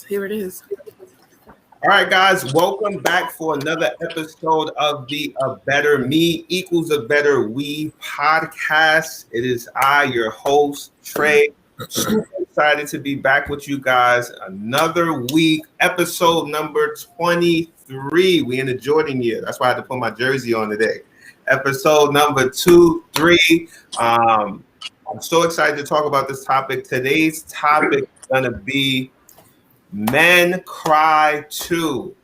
Here it is. All right, guys, welcome back for another episode of the A Better Me Equals a Better We podcast. It is I, your host, Trey. Super excited to be back with you guys another week, episode number 23. We in the Jordan year. That's why I had to put my jersey on today. Episode number 23. I'm so excited to talk about this topic. Today's topic is going to be men cry too.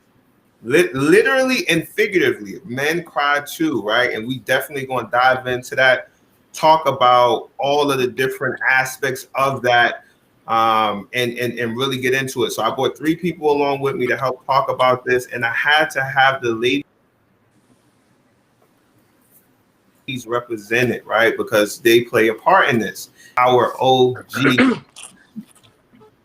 Literally and figuratively, men cry too, right? And we definitely going to dive into that, talk about all of the different aspects of that, and really get into it. So I brought three people along with me to help talk about this, and I had to have the ladies represented, right? Because they play a part in this. Our OG.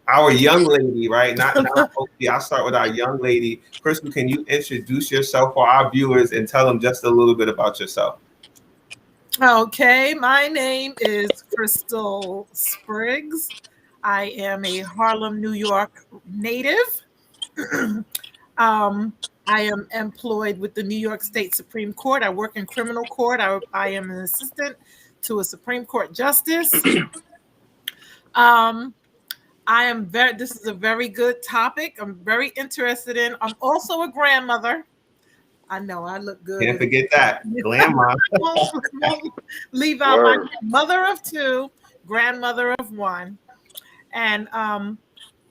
Our young lady, right? Not OG. I'll start with our young lady. Crystal, can you introduce yourself for our viewers and tell them just a little bit about yourself? Okay, my name is Crystal Spriggs. I am a Harlem, New York native. I am employed with the New York State Supreme Court. I work in criminal court. I am an assistant to a Supreme Court justice. This is a very good topic. I'm very interested in. I'm also a grandmother. I know I look good. Can't forget that. Grandma. Leave out my mother of two, grandmother of one. And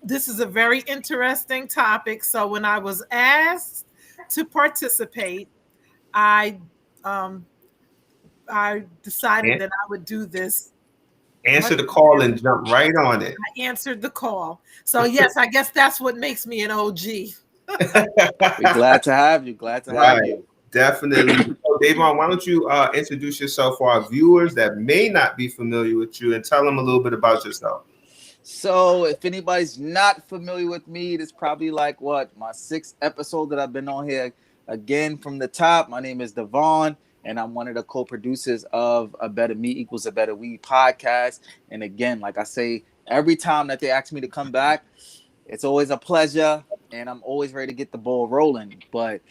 this is a very interesting topic. So when I was asked to participate, I decided that I would do this. Answer the call and jump right on it. I answered the call. So yes, I guess that's what makes me an OG. We're glad to have you. Glad to have you. Definitely. So, Davon, why don't you introduce yourself for our viewers that may not be familiar with you and tell them a little bit about yourself. So if anybody's not familiar with me, it's probably like my sixth episode that I've been on here. Again, from the top, my name is Devon. And I'm one of the co-producers of A Better Me Equals a Better We podcast. And again, like I say, every time that they ask me to come back, it's always a pleasure. And I'm always ready to get the ball rolling. But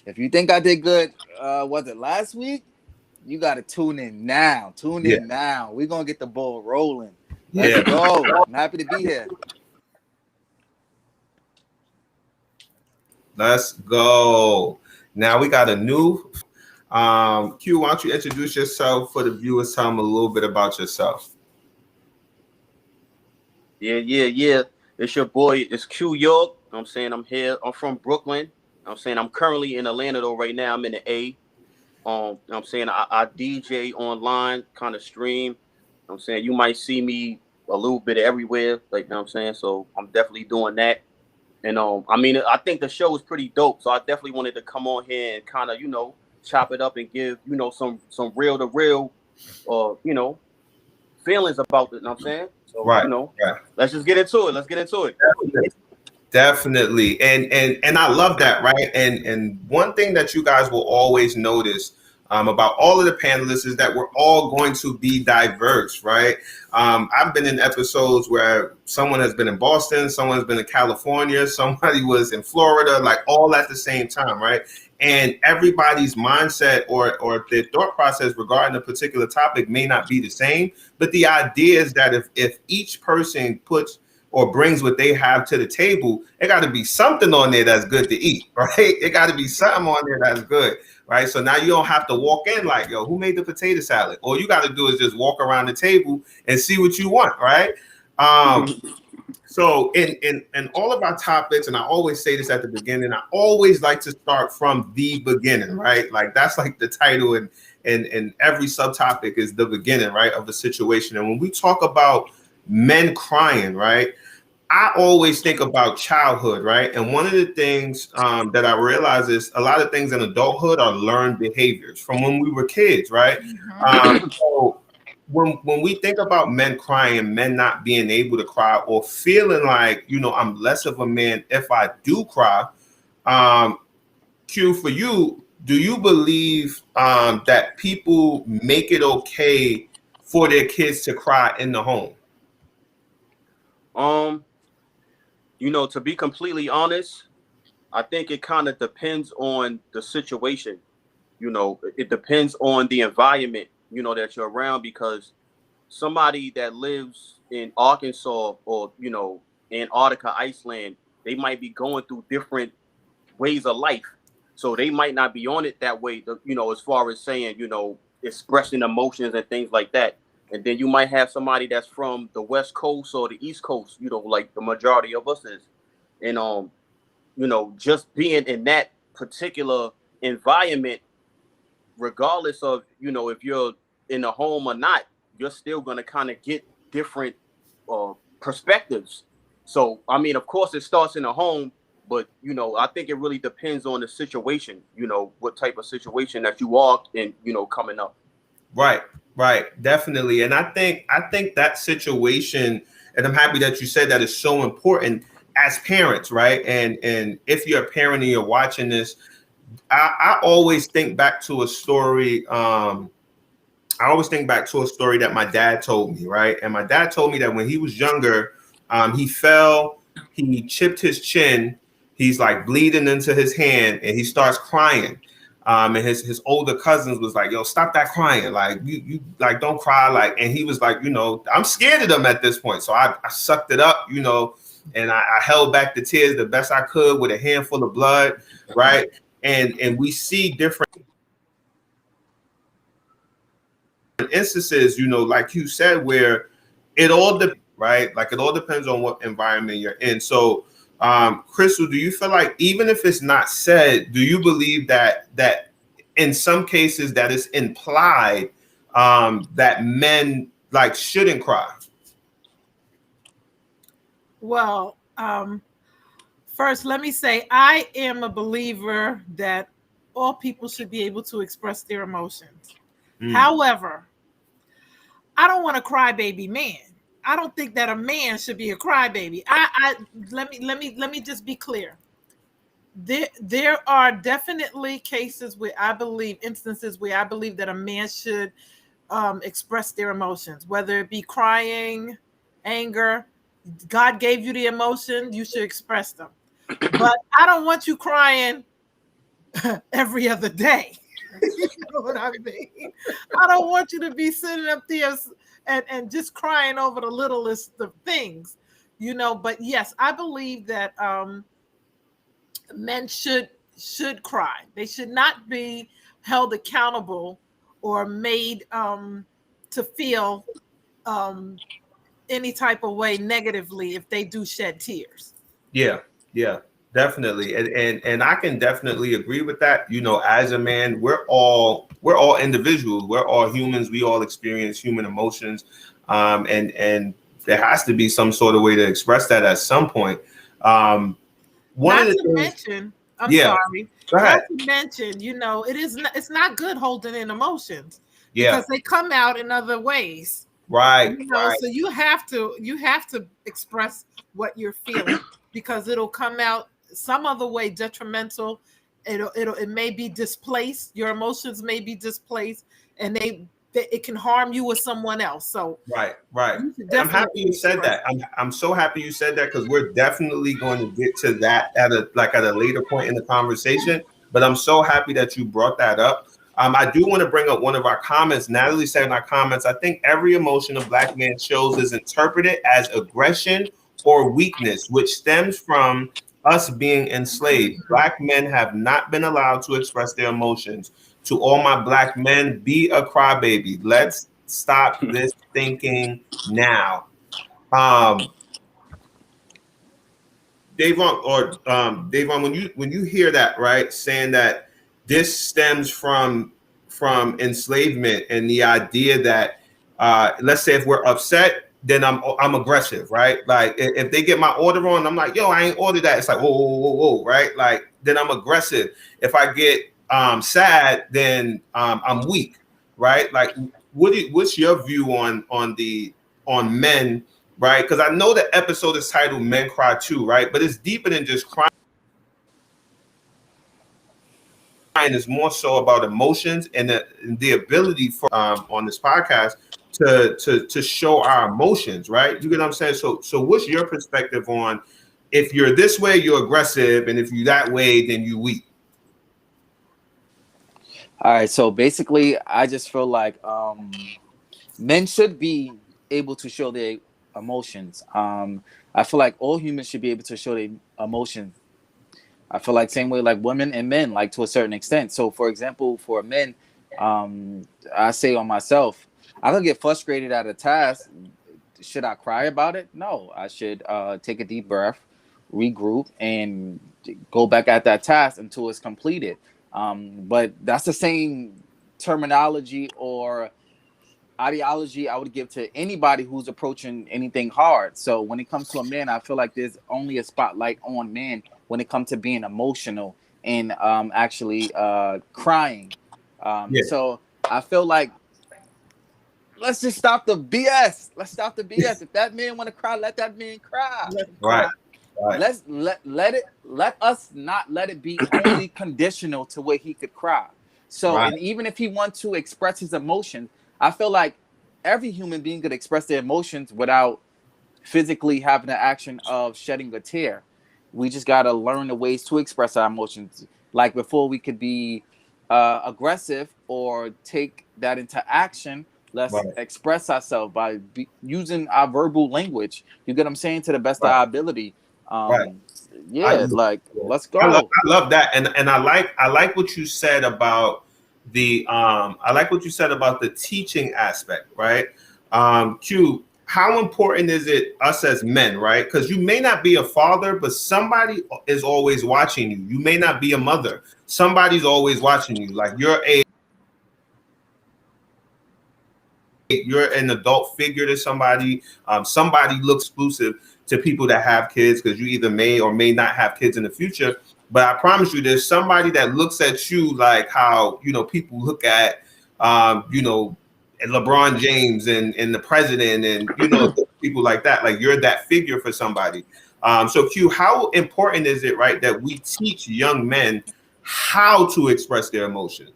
if you think I did good, was it last week? You got to tune in now. In now. We're going to get the ball rolling. Let's go. I'm happy to be here. Let's go. Now we got a new... Q, why don't you introduce yourself for the viewers? Tell them a little bit about yourself. Yeah. It's your boy. It's Q York. I'm saying I'm here. I'm from Brooklyn. I'm saying I'm currently in Atlanta though. Right now I'm in the A. I'm saying I DJ online, kind of stream. I'm saying you might see me a little bit everywhere. Like, you know what I'm saying? So I'm definitely doing that. And I think the show is pretty dope. So I definitely wanted to come on here and kind of, chop it up and give, some real to real, feelings about it. You know what I'm saying? So, let's just get into it. Let's get into it. Definitely. And I love that, right? And one thing that you guys will always notice about all of the panelists is that we're all going to be diverse, right? I've been in episodes where someone has been in Boston, someone has been in California, somebody was in Florida, like all at the same time, right? And everybody's mindset or their thought process regarding a particular topic may not be the same. But the idea is that if each person puts or brings what they have to the table, it got to be something on there that's good to eat, right? It got to be something on there that's good, right? So now you don't have to walk in like, yo, who made the potato salad? All you got to do is just walk around the table and see what you want, right? So in all of our topics, and I always say this at the beginning, I always like to start from the beginning, right? Like that's like the title, and every subtopic is the beginning, right, of the situation. And when we talk about men crying, right, I always think about childhood, right? And one of the things that I realize is a lot of things in adulthood are learned behaviors from when we were kids, right? So when we think about men crying and men not being able to cry or feeling like, I'm less of a man if I do cry, Q, for you, do you believe that people make it okay for their kids to cry in the home? To be completely honest, I think it kind of depends on the situation. It depends on the environment, that you're around, because somebody that lives in Arkansas or, Antarctica, Iceland, they might be going through different ways of life. So they might not be on it that way, as far as saying, expressing emotions and things like that. And then you might have somebody that's from the West Coast or the East Coast, like the majority of us is. And just being in that particular environment, regardless of, if you're in a home or not, you're still going to kind of get different perspectives. So, I mean, of course, it starts in a home, but, I think it really depends on the situation, what type of situation that you are in, coming up. Right, definitely. And I think that situation, and I'm happy that you said that, is so important as parents, right? And if you're a parent and you're watching this, I always think back to a story. I always think back to a story that my dad told me, right? And my dad told me that when he was younger, he fell, he chipped his chin, he's like bleeding into his hand, and he starts crying. And his older cousins was like, "Yo, stop that crying! Like you like don't cry!" Like, and he was like, "I'm scared of them at this point." So I sucked it up, and I held back the tears the best I could with a handful of blood, right? And we see different instances, like you said, where it all right? Like it all depends on what environment you're in. So, Crystal, do you feel like even if it's not said, do you believe that in some cases that it's implied that men like shouldn't cry? Well, first, let me say I am a believer that all people should be able to express their emotions. However, I don't want a crybaby man. I don't think that a man should be a crybaby. Let me just be clear. There are definitely instances where I believe that a man should express their emotions, whether it be crying, anger. God gave you the emotion, you should express them. But I don't want you crying every other day. You know what I mean? I don't want you to be sitting up there and just crying over the littlest of things, But yes, I believe that men should cry. They should not be held accountable or made to feel any type of way negatively if they do shed tears. Yeah, definitely. And I can definitely agree with that. As a man, we're all individuals. We're all humans. We all experience human emotions. And there has to be some sort of way to express that at some point. Sorry. Not to mention, it's not good holding in emotions because they come out in other ways. Right. So you have to express what you're feeling because it'll come out some other way detrimental. It may be displaced. Your emotions may be displaced, and it can harm you or someone else. So right. I'm happy you said that. I'm so happy you said that because we're definitely going to get to that at a later point in the conversation. But I'm so happy that you brought that up. I do want to bring up one of our comments. Natalie said in our comments, I think every emotion a Black man shows is interpreted as aggression or weakness, which stems from us being enslaved. Black men have not been allowed to express their emotions. To all my Black men, be a crybaby. Let's stop this thinking now. Davon, when you hear that, right, saying that this stems from enslavement and the idea that let's say if we're upset, then I'm aggressive, right? Like if they get my order on, I'm like, yo, I ain't ordered that. It's like whoa, right? Like then I'm aggressive. If I get sad, then I'm weak, right? Like what's your view on men, right? Because I know the episode is titled "Men Cry Too," right? But it's deeper than just crying. Is more so about emotions and the ability for on this podcast to show our emotions, right? You get what I'm saying? So what's your perspective on if you're this way, you're aggressive, and if you're that way, then you weak. All right, so basically, I just feel like men should be able to show their emotions. I feel like all humans should be able to show their emotions. I feel like same way like women and men, like to a certain extent. So, for example, for men, I say on myself, I could get frustrated at a task. Should I cry about it? No, I should take a deep breath, regroup, and go back at that task until it's completed. But that's the same terminology or ideology I would give to anybody who's approaching anything hard. So when it comes to a man, I feel like there's only a spotlight on men when it comes to being emotional and actually crying. Yeah. So I feel like let's just stop the BS. Let's stop the BS. If that man want to cry, let that man cry. Right. Right. Let's let us not let it be only conditional to where he could cry. So, Right. and even if he wants to express his emotions, I feel like every human being could express their emotions without physically having the action of shedding a tear. We just got to learn the ways to express our emotions. Like before we could be aggressive or take that into action, let's Right. express ourselves by using our verbal language. You get what I'm saying? To the best of Right. our ability. Right. Yeah, like let's go. I love that, and I like what you said about the I like what you said about the teaching aspect, right? Q, how important is it us as men, right? Because you may not be a father, but somebody is always watching you. You may not be a mother, somebody's always watching you. Like you're an adult figure to somebody. Somebody looks exclusive to people that have kids because you either may or may not have kids in the future. But I promise you, there's somebody that looks at you like how, people look at, LeBron James and the president and, people like that. Like you're that figure for somebody. So Q, how important is it, right, that we teach young men how to express their emotion?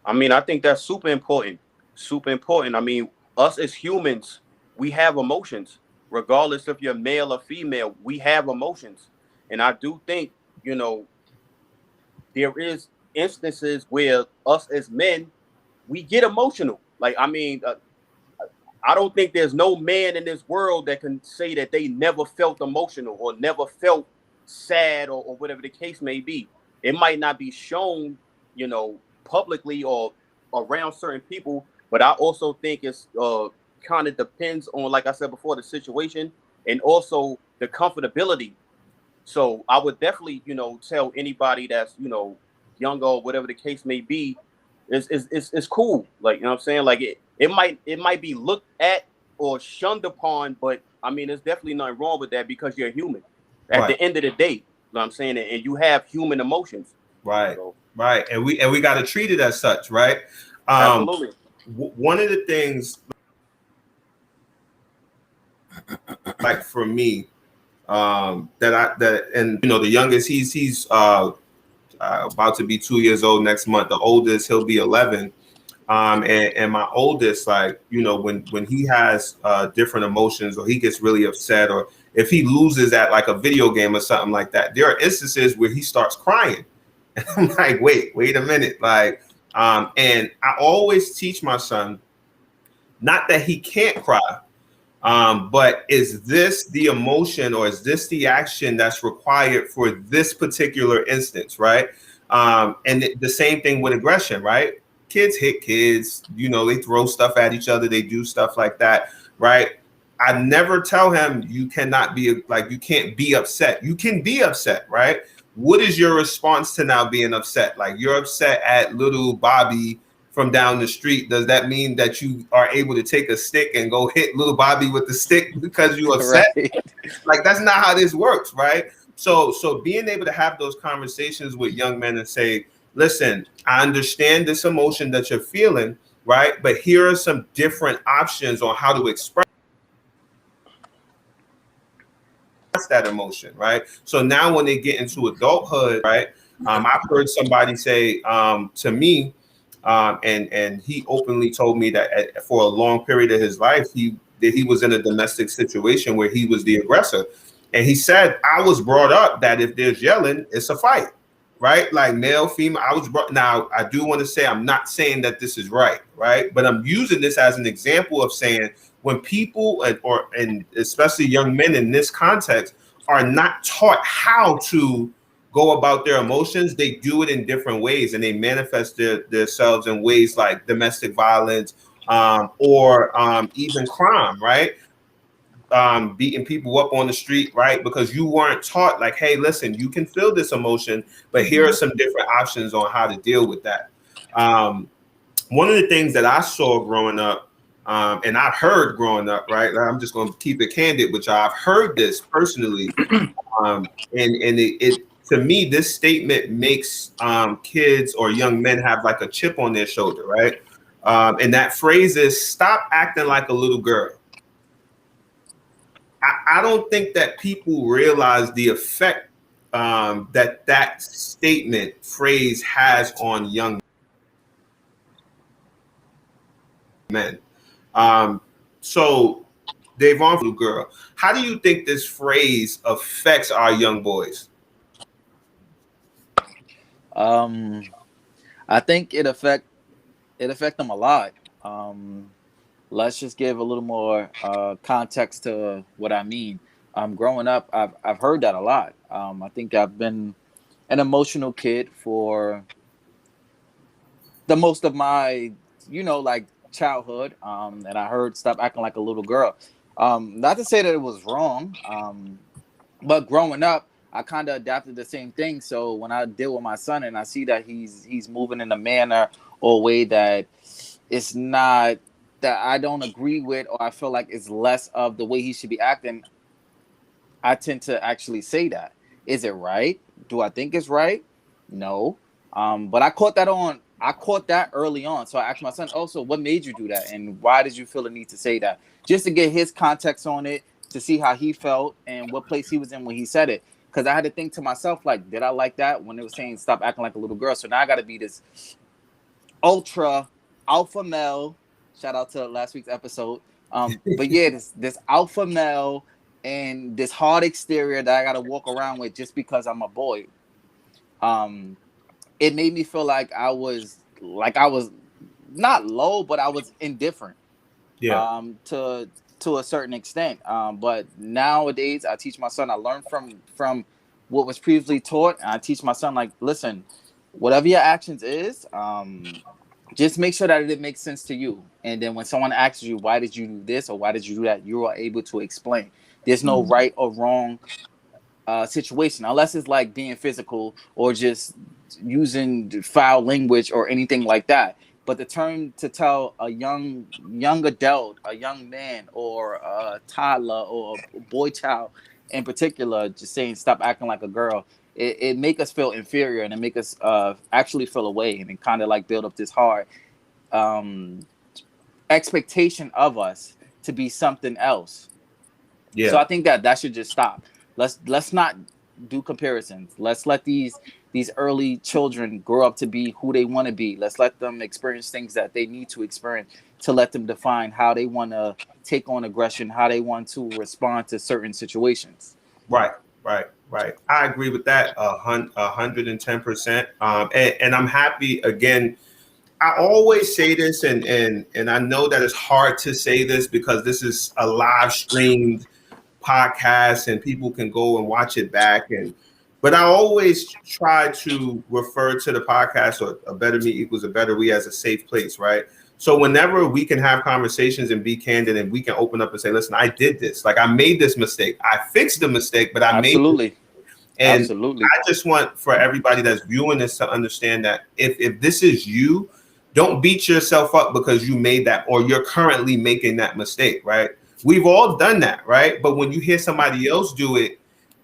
I mean, I think that's super important. Super important. I mean, us as humans, we have emotions, regardless if you're male or female. We have emotions, and I do think there is instances where us as men we get emotional. Like I mean, I don't think there's no man in this world that can say that they never felt emotional or never felt sad or whatever the case may be. It might not be shown, publicly or around certain people, but I also think it's kind of depends on, like I said before, the situation and also the comfortability. So I would definitely, tell anybody that's, younger or whatever the case may be, it's cool. Like, you know what I'm saying? Like it might be looked at or shunned upon, but I mean, there's definitely nothing wrong with that because you're human. At the end of the day, you know what I'm saying? And you have human emotions. Right. So, right. And we got to treat it as such, right? Absolutely. One of the things, like for me, the youngest, he's about to be 2 years old next month. The oldest, he'll be 11. And my oldest, like, when he has different emotions or he gets really upset or if he loses at like a video game or something like that, there are instances where he starts crying. And I'm like, wait a minute. Like, and I always teach my son, not that he can't cry, but is this the emotion or is this the action that's required for this particular instance, right? And the same thing with aggression, right? Kids hit kids, they throw stuff at each other, they do stuff like that, right? I never tell him you can't be upset. You can be upset, right? What is your response to now being upset? Like you're upset at little Bobby from down the street. Does that mean that you are able to take a stick and go hit little Bobby with the stick because you're upset? Right. Like that's not how this works, right? So being able to have those conversations with young men and say, listen, I understand this emotion that you're feeling, right? But here are some different options on how to express that emotion, right? So now when they get into adulthood, right? I've heard somebody say to me, and he openly told me that for a long period of his life, he was in a domestic situation where he was the aggressor. And he said, I was brought up that if there's yelling, it's a fight, right? Like male, female. Now, I do want to say, I'm not saying that this is right, right? But I'm using this as an example of saying when people, and especially young men in this context, are not taught how to go about their emotions, they do it in different ways, and they manifest themselves in ways like domestic violence, or even crime, right? Beating people up on the street, right? Because you weren't taught, like, hey, listen, you can feel this emotion, but here are some different options on how to deal with that. One of the things that I saw growing up, and I heard growing up, right? I'm just going to keep it candid with y'all. I've heard this personally, and it to me, this statement makes kids or young men have like a chip on their shoulder, right? And that phrase is "stop acting like a little girl." I don't think that people realize the effect that statement phrase has on young men. So, Davon, little girl, how do you think this phrase affects our young boys? I think it affect them a lot. Let's just give a little more context to what I mean. Growing up, I've heard that a lot. I think I've been an emotional kid for the most of my, like childhood. And I heard "stop acting like a little girl." Not to say that it was wrong, but growing up, I kind of adapted the same thing. So when I deal with my son and I see that he's moving in a manner or a way that it's not, that I don't agree with, or I feel like it's less of the way he should be acting, I tend to actually say that. Is it right? Do I think it's right? No. But I caught that early on. So I asked my son, "Oh, so what made you do that? And why did you feel the need to say that?" Just to get his context on it, to see how he felt and what place he was in when he said it. Because I had to think to myself, like, did I like that when they were saying "stop acting like a little girl"? So now I got to be this ultra alpha male. Shout out to last week's episode. But yeah, this alpha male and this hard exterior that I got to walk around with just because I'm a boy. It made me feel like I was not low, but I was indifferent. Yeah. To a certain extent. But nowadays, I teach my son. I learned from what was previously taught, and I teach my son, like, listen, whatever your actions is, just make sure that it makes sense to you. And then when someone asks you, why did you do this or why did you do that, you are able to explain. There's no right or wrong situation, unless it's like being physical or just using foul language or anything like that. But the term to tell a young adult, a young man, or a toddler, or a boy child in particular, just saying "stop acting like a girl," it make us feel inferior, and it make us actually feel away, and it kind of like build up this hard um, expectation of us to be something else. Yeah. So I think that should just stop. Let's not do comparisons. Let's let these early children grow up to be who they want to be. Let's let them experience things that they need to experience to let them define how they want to take on aggression, how they want to respond to certain situations. Right. I agree with that 110%. And I'm happy again. I always say this, and I know that it's hard to say this because this is a live streamed podcast and people can go and watch it back. But I always try to refer to the podcast, or a better me equals a better we, as a safe place, right? So whenever we can have conversations and be candid, and we can open up and say, listen, I did this, like I made this mistake, I fixed the mistake, but I made it. And Absolutely. I just want for everybody that's viewing this to understand that if this is you, don't beat yourself up because you made that or you're currently making that mistake, right? We've all done that, right? But when you hear somebody else do it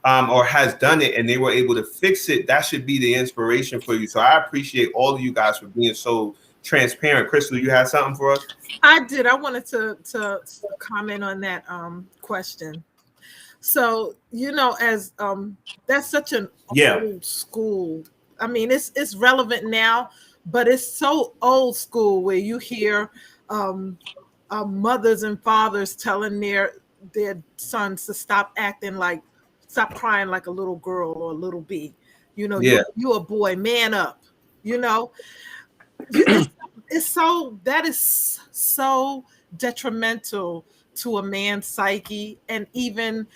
or has done it and they were able to fix it, that should be the inspiration for you. So I appreciate all of you guys for being so transparent. Crystal, you had something for us? I did. I wanted to comment on that question. So, as that's such an old school. I mean, it's relevant now, but it's so old school where you hear mothers and fathers telling their sons to stop acting like stop crying like a little girl or a little bee. You know, Yeah. you a boy, man up. You know, it's so that is so detrimental to a man's psyche and even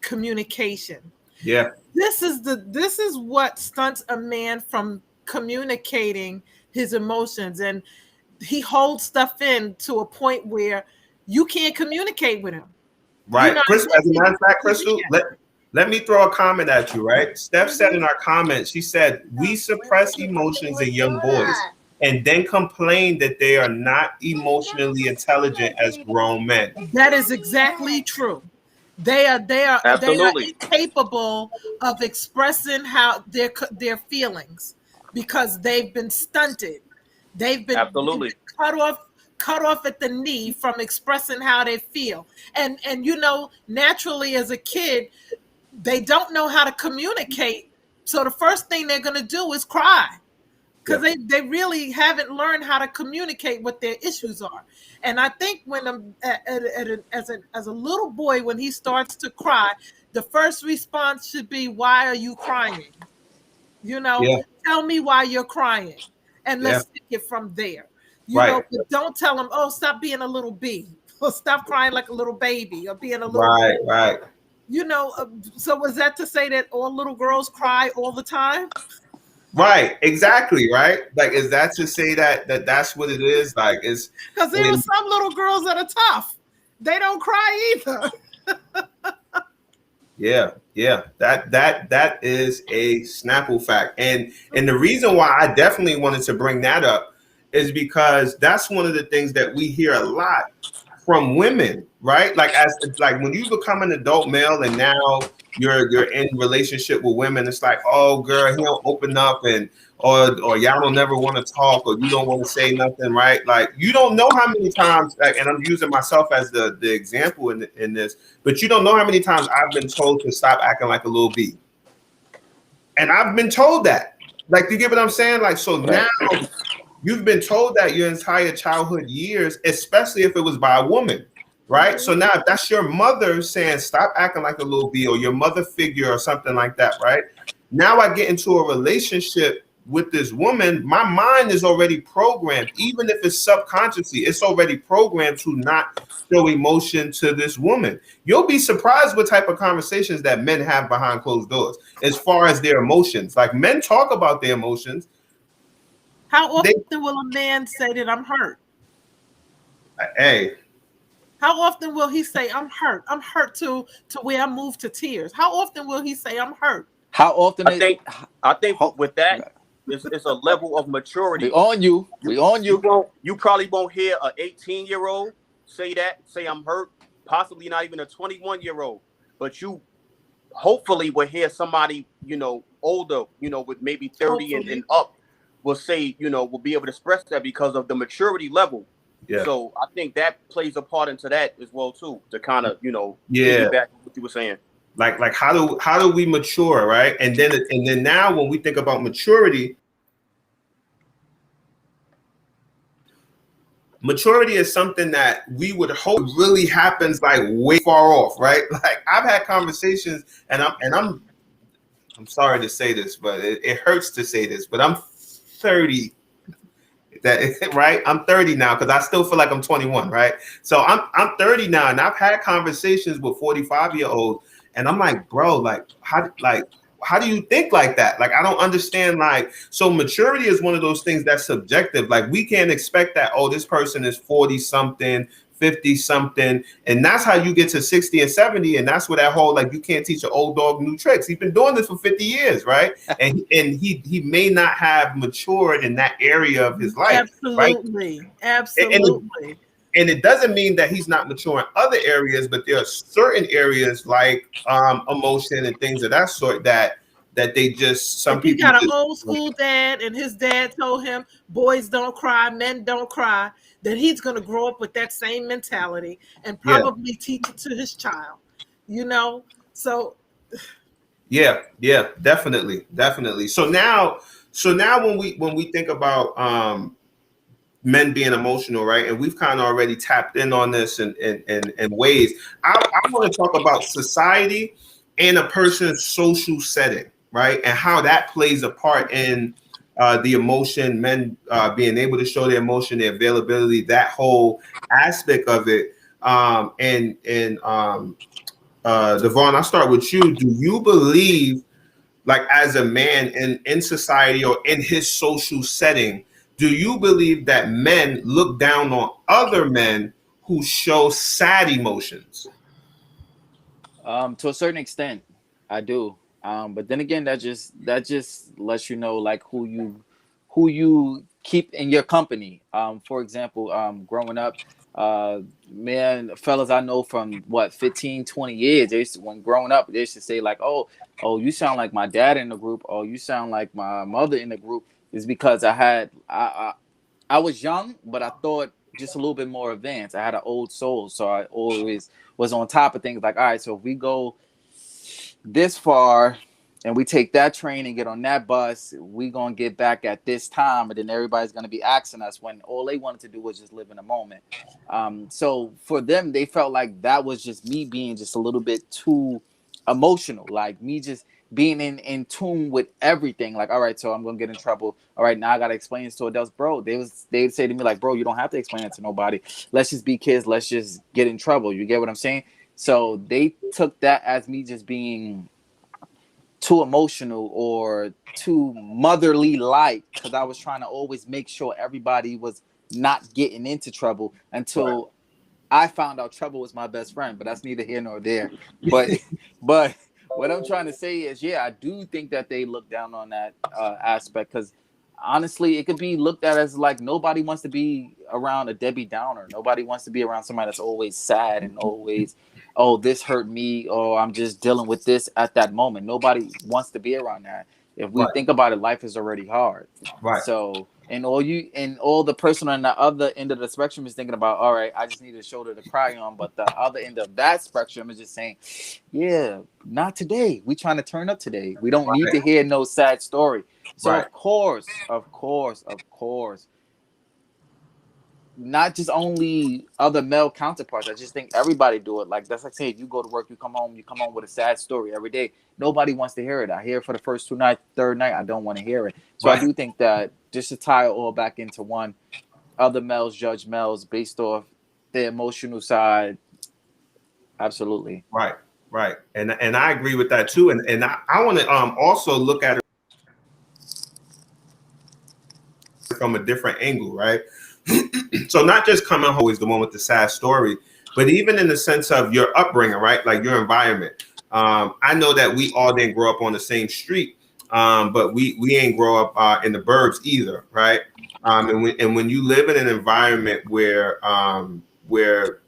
communication. Yeah. This is what stunts a man from communicating his emotions, and he holds stuff in to a point where you can't communicate with him. You Right. know, Crystal, as a matter of fact, Crystal, yeah. let me throw a comment at you, right? Steph said in our comment, she said, we suppress emotions in young boys and then complain that they are not emotionally intelligent as grown men. That is exactly true. They are Absolutely. incapable of expressing how their feelings because they've been stunted. They've been Absolutely. cut off at the knee from expressing how they feel. And you know, naturally as a kid, they don't know how to communicate. So the first thing they're going to do is cry Yeah. because they really haven't learned how to communicate what their issues are. And I think when as a little boy, when he starts to cry, the first response should be, "Why are you crying? You know, Yeah. tell me why you're crying, and Yeah. let's take it from there." You know, Right. but don't tell him, "Oh, stop being a little bee," or "Stop crying like a little baby," or being a little Right. boy. Right. You know, so was that to say that all little girls cry all the time? Right. Exactly. Right. Like, is that to say that's what it is? Like, it's Because there are and some little girls that are tough. They don't cry either. yeah, yeah. That is a Snapple fact. And the reason why I definitely wanted to bring that up is because that's one of the things that we hear a lot from women, right? Like as like when you become an adult male and now you're in relationship with women, it's like, oh girl, he don't open up and or y'all don't never want to talk or you don't want to say nothing, right? Like you don't know how many times, like, and I'm using myself as the example in this, but you don't know how many times I've been told to stop acting like a little bee. And I've been told that. Like, you get what I'm saying? Like, so now you've been told that your entire childhood years, especially if it was by a woman, right? So now if that's your mother saying, stop acting like a little bee, or your mother figure or something like that, right? Now I get into a relationship with this woman, my mind is already programmed, even if it's subconsciously, it's already programmed to not show emotion to this woman. You'll be surprised what type of conversations that men have behind closed doors as far as their emotions. Like men talk about their emotions. How They, often will a man say that I'm hurt? hey, How often will he say I'm hurt? I'm hurt to where I move to tears. How often will he say I'm hurt? How often I think ho- with that, it's a level of maturity. we on you. We on you. You probably won't hear a 18-year-old say I'm hurt, possibly not even a 21-year-old, but you hopefully will hear somebody, older, with maybe 30 and up will say, will be able to express that because of the maturity level. yeah. So I think that plays a part into that as well too, to kind of, Yeah. piggyback what you were saying. Like how do we mature, right? And then now when we think about maturity is something that we would hope really happens like way far off, right? Like I've had conversations and I'm sorry to say this, but it hurts to say this, but I'm 30. That right? I'm 30 now because I still feel like I'm 21, right? So I'm 30 now, and I've had conversations with 45-year-olds, and I'm like, bro, how do you think like that? Like I don't understand. Like, so maturity is one of those things that's subjective. Like we can't expect that, oh, this person is 40 something, 50 something, and that's how you get to 60 and 70, and that's where that whole like you can't teach an old dog new tricks. He's been doing this for 50 years, right? And he may not have matured in that area of his life, Absolutely. right? Absolutely. And it doesn't mean that he's not mature in other areas, but there are certain areas like emotion and things of that sort that they just some If he people got an just, old school dad and his dad told him boys don't cry, men don't cry, then he's going to grow up with that same mentality and yeah. probably teach it to his child. So Yeah, definitely. So now when we think about men being emotional, right? And we've kind of already tapped in on this in ways. I want to talk about society in a person's social setting, right? And how that plays a part in the emotion, men being able to show their emotion, their availability, that whole aspect of it. Devon, I'll start with you. Do you believe, like as a man in society or in his social setting, do you believe that men look down on other men who show sad emotions? To a certain extent, I do. But then again, that just lets you know like who you keep in your company. For example, growing up, man, fellas I know from what 15, 20 years, they used to, when growing up, they used to say like, oh, you sound like my dad in the group, oh, you sound like my mother in the group. Is because I was young, but I thought just a little bit more advanced. I had an old soul, so I always was on top of things. Like, all right, so if we go this far and we take that train and get on that bus, we gonna get back at this time, and then everybody's gonna be asking us when all they wanted to do was just live in the moment. So for them, they felt like that was just me being just a little bit too emotional, like me just being in tune with everything. Like, all right, so I'm gonna get in trouble. All right, now I gotta explain this to adults, bro. They'd say to me like, bro, you don't have to explain it to nobody. Let's just be kids. Let's just get in trouble. You get what I'm saying? So they took that as me just being too emotional or too motherly like, because I was trying to always make sure everybody was not getting into trouble until I found out trouble was my best friend. But that's neither here nor there. But but what I'm trying to say is, yeah, I do think that they look down on that aspect, because honestly, it could be looked at as like nobody wants to be around a Debbie Downer. Nobody wants to be around somebody that's always sad and always, oh, this hurt me, or I'm just dealing with this at that moment. Nobody wants to be around that. If we think about it, life is already hard. Right. So, and all the person on the other end of the spectrum is thinking about, all right, I just need a shoulder to cry on. But the other end of that spectrum is just saying, yeah, not today. We trying to turn up today. We don't need to hear no sad story. So of course, not just only other male counterparts. I just think everybody do it. Like that's like saying you go to work, you come home with a sad story every day. Nobody wants to hear it. I hear it for the first 2 nights, third night, I don't want to hear it. So I do think that just to tie it all back into one, other males judge males based off their emotional side. Absolutely. Right. And I agree with that too. And I want to also look at it from a different angle, right? So not just coming home is the one with the sad story, but even in the sense of your upbringing, right? Like your environment. I know that we all didn't grow up on the same street, but we ain't grow up in the burbs either, right? And when you live in an environment where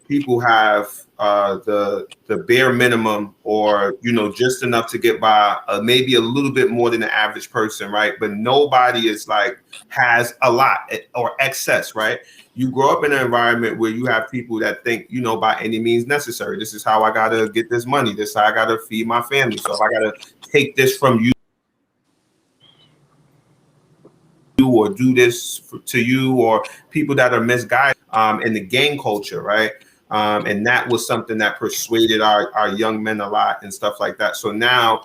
people have the bare minimum, or just enough to get by, maybe a little bit more than the average person, right? But nobody is like has a lot or excess, right? You grow up in an environment where you have people that think, by any means necessary, this is how I gotta get this money, this is how I gotta feed my family. So if I gotta take this from you or do this to you, or people that are misguided in the gang culture, right? And that was something that persuaded our young men a lot and stuff like that. So now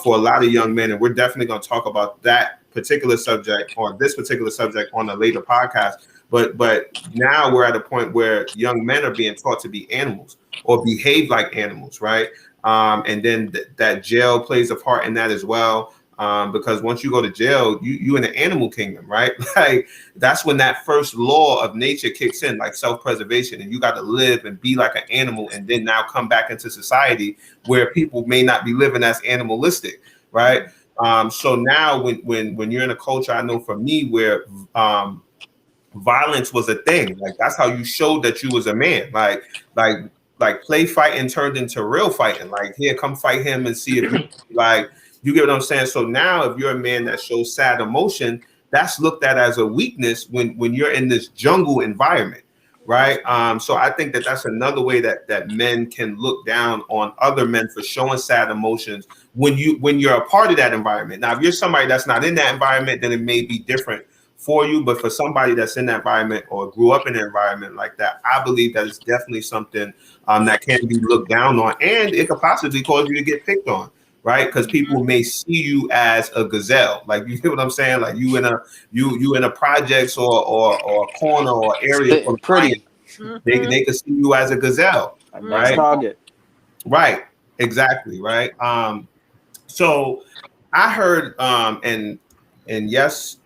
for a lot of young men, and we're definitely going to talk about that particular subject or this particular subject on a later podcast. But now we're at a point where young men are being taught to be animals or behave like animals, right? And then that jail plays a part in that as well. Because once you go to jail, you in the animal kingdom, right? Like that's when that first law of nature kicks in, like self-preservation, and you got to live and be like an animal, and then now come back into society where people may not be living as animalistic, right? So now when you're in a culture, I know for me where violence was a thing, like that's how you showed that you was a man, like play fighting turned into real fighting, like here, come fight him and see if you like. You get what I'm saying? So now if you're a man that shows sad emotion, that's looked at as a weakness when you're in this jungle environment, right? So I think that that's another way that men can look down on other men for showing sad emotions when you're a part of that environment. Now, if you're somebody that's not in that environment, then it may be different for you, but for somebody that's in that environment or grew up in an environment like that, I believe that it's definitely something that can be looked down on, and it could possibly cause you to get picked on, right? Because people may see you as a gazelle, like, you get what I'm saying, like you in a projects or a corner or area Spitting from Zion, pretty. they could see you as a gazelle, A next right? target. Right, exactly, right. So I heard, and yes,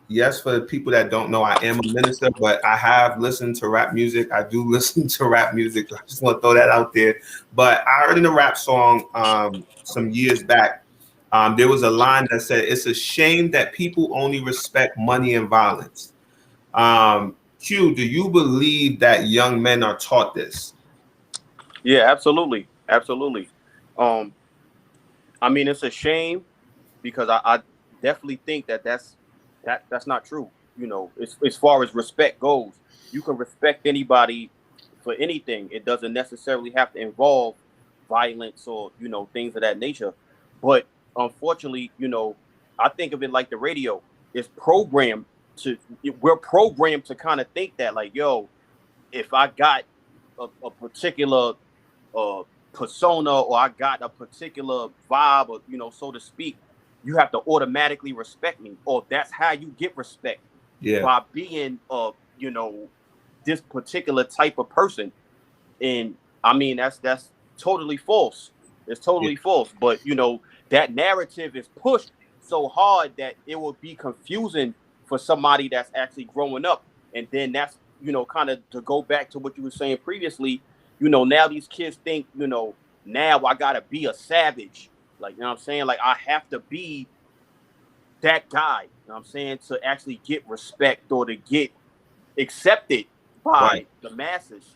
for the people that don't know, I am a minister, but I have listened to rap music. I do listen to rap music. I just want to throw that out there. But I heard in a rap song some years back, there was a line that said, "It's a shame that people only respect money and violence." Q, do you believe that young men are taught this? Yeah, absolutely, absolutely. Um, I mean, it's a shame because I definitely think that's not true. You know, as far as respect goes, you can respect anybody for anything. It doesn't necessarily have to involve violence or things of that nature. But unfortunately, I think of it like the radio is programmed to. We're programmed to kind of think that, like, yo, if I got a particular uh, persona, or I got a particular vibe, or so to speak, you have to automatically respect me, or that's how you get respect, Yeah, by being this particular type of person. And I mean, that's totally false. It's yeah, totally false. But that narrative is pushed so hard that it will be confusing for somebody that's actually growing up. And then that's kind of to go back to what you were saying previously. Now these kids think now I gotta be a savage. Like, what I'm saying, like, I have to be that guy. What I'm saying, to actually get respect or to get accepted right. by the masses.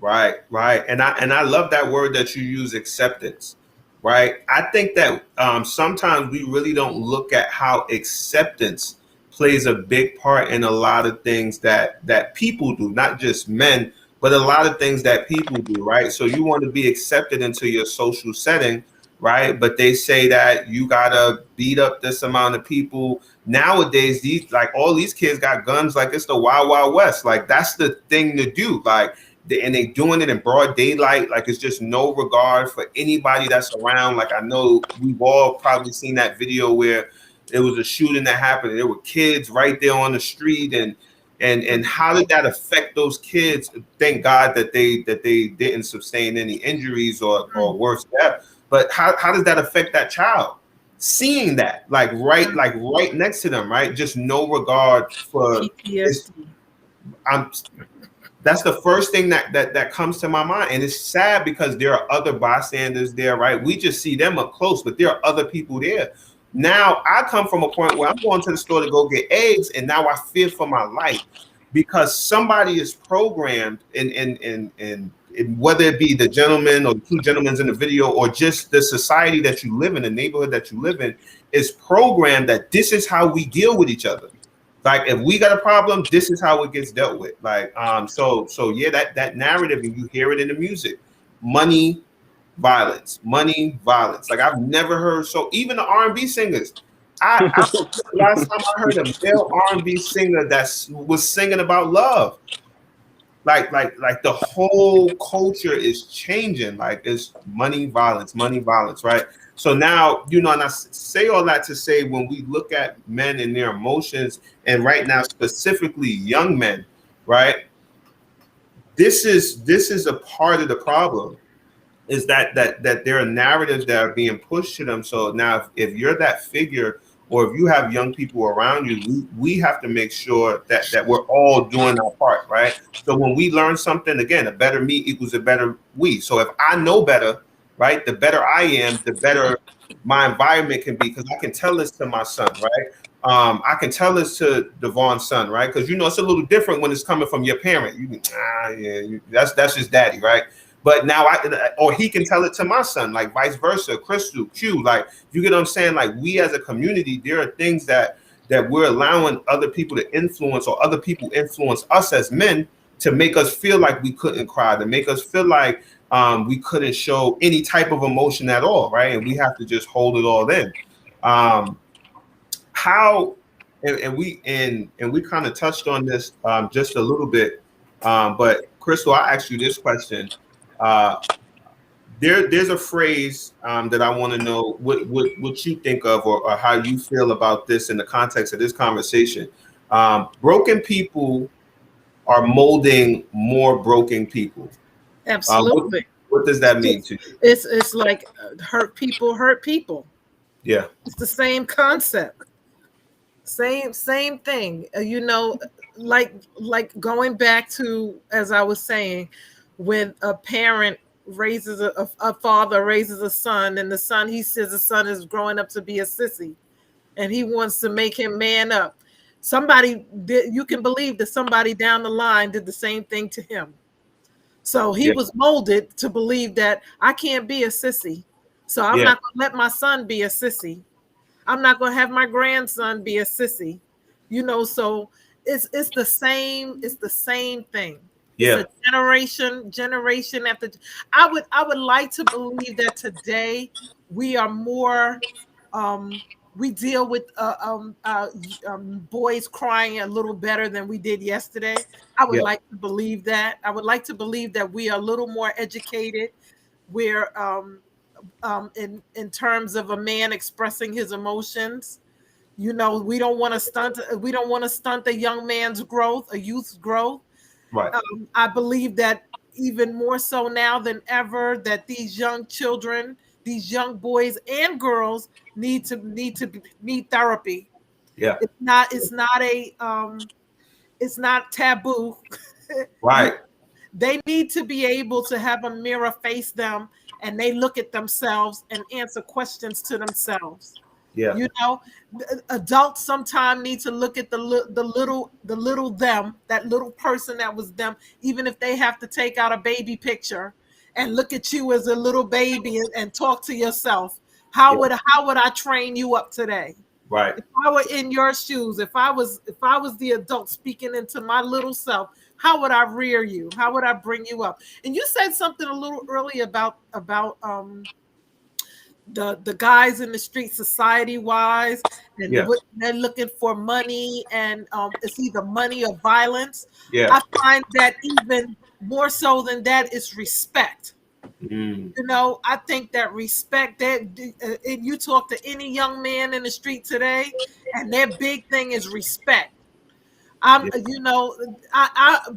Right, right. And I love that word that you use, acceptance. Right. I think that sometimes we really don't look at how acceptance plays a big part in a lot of things that people do, not just men, but a lot of things that people do, right? So you want to be accepted into your social setting, right? But they say that you gotta beat up this amount of people. Nowadays, these, like, all these kids got guns like it's the Wild Wild West. Like, that's the thing to do. Like, and they doing it in broad daylight. Like, it's just no regard for anybody that's around. Like, I know we've all probably seen that video where it was a shooting that happened and there were kids right there on the street, and how did that affect those kids? Thank God that they didn't sustain any injuries or worse death. But how does that affect that child? Seeing that, like right next to them, right? Just no regard for it's, PTSD. I'm that's the first thing that comes to my mind. And it's sad because there are other bystanders there, right? We just see them up close, but there are other people there. Now I come from a point where I'm going to the store to go get eggs, and now I fear for my life because somebody is programmed in whether it be the gentleman or the two gentlemen in the video, or just the society that you live in, the neighborhood that you live in, is programmed that this is how we deal with each other. Like, if we got a problem, this is how it gets dealt with. Like, so yeah, that narrative, and you hear it in the music, money, violence, money, violence. Like, I've never heard, so even the R&B singers. I last time I heard a male R&B singer that was singing about love. Like the whole culture is changing. Like, it's money, violence, right? So now, and I say all that to say, when we look at men and their emotions, and right now specifically young men, right? This is a part of the problem, is that there are narratives that are being pushed to them. So now, if you're that figure, or if you have young people around you, we have to make sure that we're all doing our part, right? So when we learn something, again, a better me equals a better we. So if I know better, right, the better I am, the better my environment can be, because I can tell this to my son, right? I can tell this to Devon's son, right? Because it's a little different when it's coming from your parent. You can, that's just daddy, right? But now or he can tell it to my son, like vice versa, Crystal, Q, like, you get what I'm saying? Like, we as a community, there are things that we're allowing other people to influence, or other people influence us as men, to make us feel like we couldn't cry, to make us feel like we couldn't show any type of emotion at all, right? And we have to just hold it all in. How and we kind of touched on this just a little bit. But Crystal, I asked you this question. There's a phrase that I want to know what you think of, or how you feel about this in the context of this conversation. Broken people are molding more broken people. Absolutely. What does that mean to you? It's like hurt people hurt people. Yeah. It's the same concept. Same thing. Like going back to, as I was saying, when a parent raises a father raises a son, and the son, he says the son is growing up to be a sissy, and he wants to make him man up. You can believe that somebody down the line did the same thing to him. So he was molded to believe that I can't be a sissy. So I'm not going to let my son be a sissy. I'm not going to have my grandson be a sissy. So it's the same thing. Yeah. It's a generation after. I would like to believe that today we are more we deal with boys crying a little better than we did yesterday. I would like to believe that. I would like to believe that we are a little more educated. We're in terms of a man expressing his emotions. We don't want to stunt. We don't want to stunt a young man's growth, a youth's growth. Right. I believe that even more so now than ever, that these young children, these young boys and girls need therapy. Yeah. It's not taboo. Right. They need to be able to have a mirror face them, and they look at themselves and answer questions to themselves. Yeah. Adults sometimes need to look at the little them, that little person that was them, even if they have to take out a baby picture and look at you as a little baby and talk to yourself. How would I train you up today? Right. If I were in your shoes, if I was the adult speaking into my little self, how would I rear you? How would I bring you up? And you said something a little earlier about the guys in the street, society wise, and they're looking for money, and it's either money or violence. I find that even more so than that is respect. I think that respect, that if you talk to any young man in the street today, and their big thing is respect. I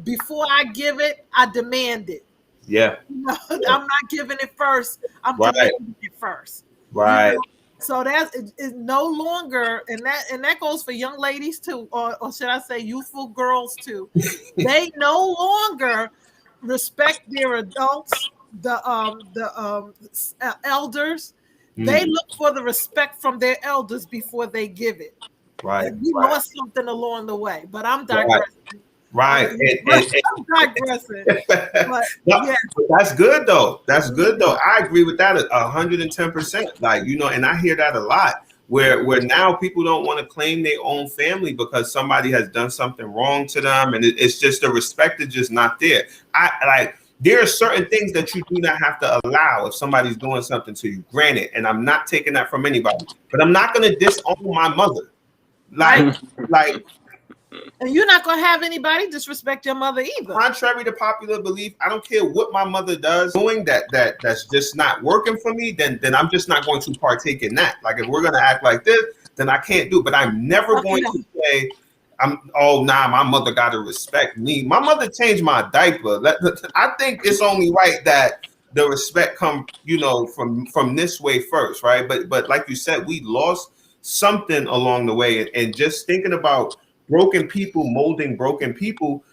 before I give it, I demand it. Yeah. I'm not giving it first. I'm demanding it first. Right. So that is no longer, and that goes for young ladies too, or should I say youthful girls too. They no longer respect their adults, the elders. They look for the respect from their elders before they give it. Right. And we lost something along the way, but I'm digressing. Right. I'm digressing. But that's good though. That's good though. I agree with that 110%. Like, and I hear that a lot, where now people don't want to claim their own family because somebody has done something wrong to them, and it's just the respect is just not there. There are certain things that you do not have to allow if somebody's doing something to you. Granted, and I'm not taking that from anybody, but I'm not going to disown my mother. Like. And you're not going to have anybody disrespect your mother either. Contrary to popular belief, I don't care what my mother does doing that's just not working for me, then I'm just not going to partake in that. Like, if we're going to act like this, then I can't do it. But I'm never going to say, my mother got to respect me. My mother changed my diaper. I think it's only right that the respect come, from this way first, right? But like you said, we lost something along the way. And just thinking about broken people molding broken people,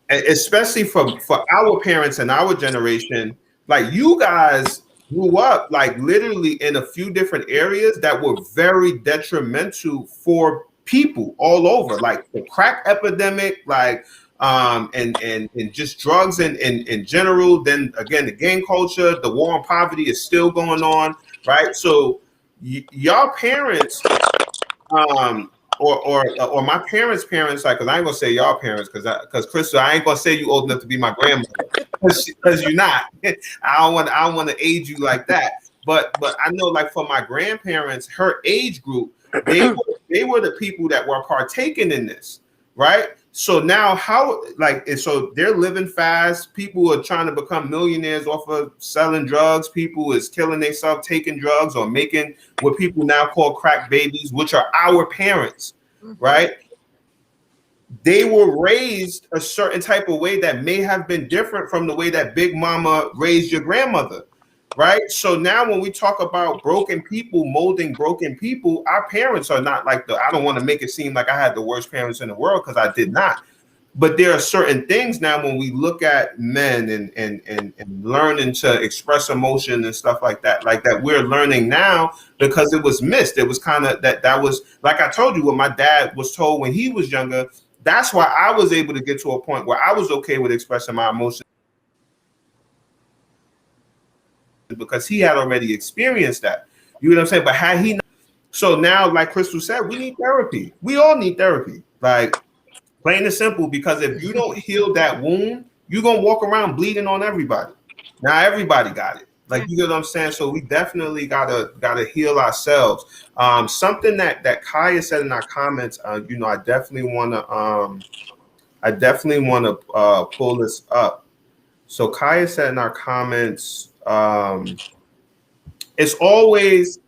especially for our parents and our generation, like you guys grew up like literally in a few different areas that were very detrimental for people all over, like the crack epidemic, like and just drugs in general. Then again, the gang culture, the war on poverty is still going on, right? So y'all parents, or my parents' parents, like, because I ain't gonna say y'all parents, because Crystal, I ain't gonna say you old enough to be my grandmother, because you're not. I don't want to age you like that. But I know, like, for my grandparents, her age group, They were the people that were partaking in this, right? So now so they're living fast. People are trying to become millionaires off of selling drugs. People is killing themselves taking drugs or making what people now call crack babies, which are our parents, right? They were raised a certain type of way that may have been different from the way that Big Mama raised your grandmother, right? So now when we talk about broken people molding broken people, our parents are not like I don't want to make it seem like I had the worst parents in the world, because I did not. But there are certain things now when we look at men and learning to express emotion and stuff like that we're learning now, because it was missed. It was kind of that was, like I told you, what my dad was told when he was younger. That's why I was able to get to a point where I was okay with expressing my emotions, because he had already experienced that. You know what I'm saying? But had he not, so now, like Crystal said, we need therapy. We all need therapy. Like, plain and simple, because if you don't heal that wound, you're gonna walk around bleeding on everybody. Now everybody got it. Like, you get what I'm saying? So we definitely gotta heal ourselves. Something that Kaya said in our comments, I definitely wanna pull this up. So Kaya said in our comments, it's always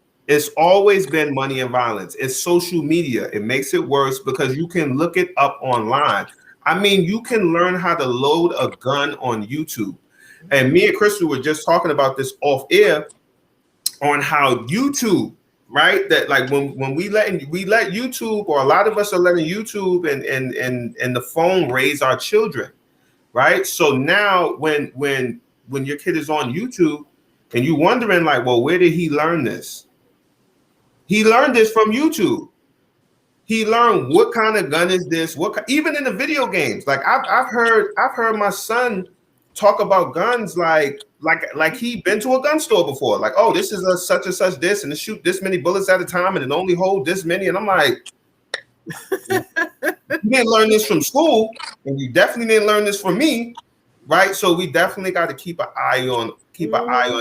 been money and violence. It's social media. It makes it worse because you can look it up online. I mean, you can learn how to load a gun on YouTube. And me and Crystal were just talking about this off air on how YouTube, right? That like when we let YouTube, or a lot of us are letting YouTube and the phone raise our children, right? So now when your kid is on YouTube and you wondering like, well, where did he learn this? He learned this from YouTube. He learned what kind of gun is this? Even in the video games, like I've heard my son talk about guns like he been to a gun store before. Like, oh, this is a such and such this, and it shoot this many bullets at a time, and it only hold this many. And I'm like, you didn't learn this from school, and you definitely didn't learn this from me, right? So we definitely got to keep an eye on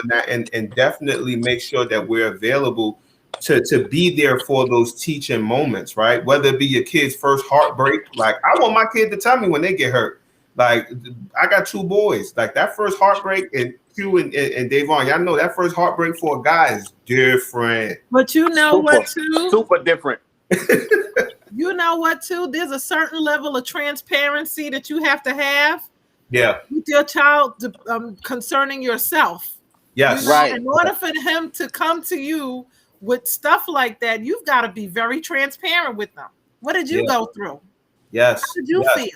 that, and definitely make sure that we're available to be there for those teaching moments, right? Whether it be your kid's first heartbreak, like I want my kid to tell me when they get hurt. Like, I got two boys, like that first heartbreak, and Q and Davon, y'all know that first heartbreak for a guy is different. But you know what, too? Super different. You know what, too? There's a certain level of transparency that you have to have. Yeah. With your child concerning yourself. Yes. Right. In order for him to come to you with stuff like that, you've got to be very transparent with them. What did you go through? Yes. How did you feel?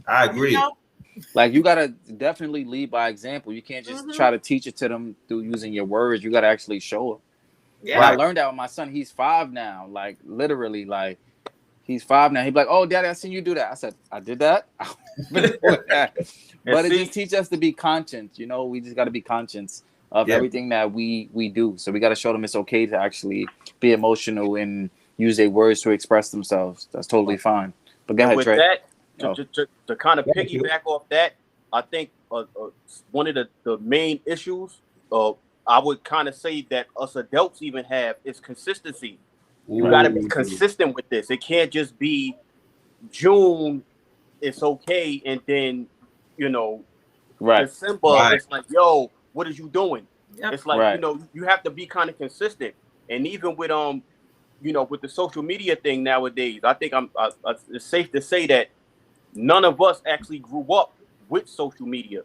I agree. You know? Like, you gotta definitely lead by example. You can't just try to teach it to them through using your words. You gotta actually show them. Yeah. Well, I learned that with my son. He's 5 now. Like, literally, like, he's 5 now. He'd be like, "Oh, Daddy, I seen you do that." I said, "I did that." But it just teaches us to be conscious. You know, we just got to be conscious of everything that we do. So we got to show them it's okay to actually be emotional and use their words to express themselves. That's totally fine. But go ahead, with Trey. That, to kind of piggyback off that, I think one of the main issues I would kind of say that us adults even have is consistency. You got to be consistent with this. It can't just be June, it's okay, and then, December, it's like, yo, what are you doing? Yep. It's like, you have to be kind of consistent. And even with with the social media thing nowadays, I think it's safe to say that none of us actually grew up with social media.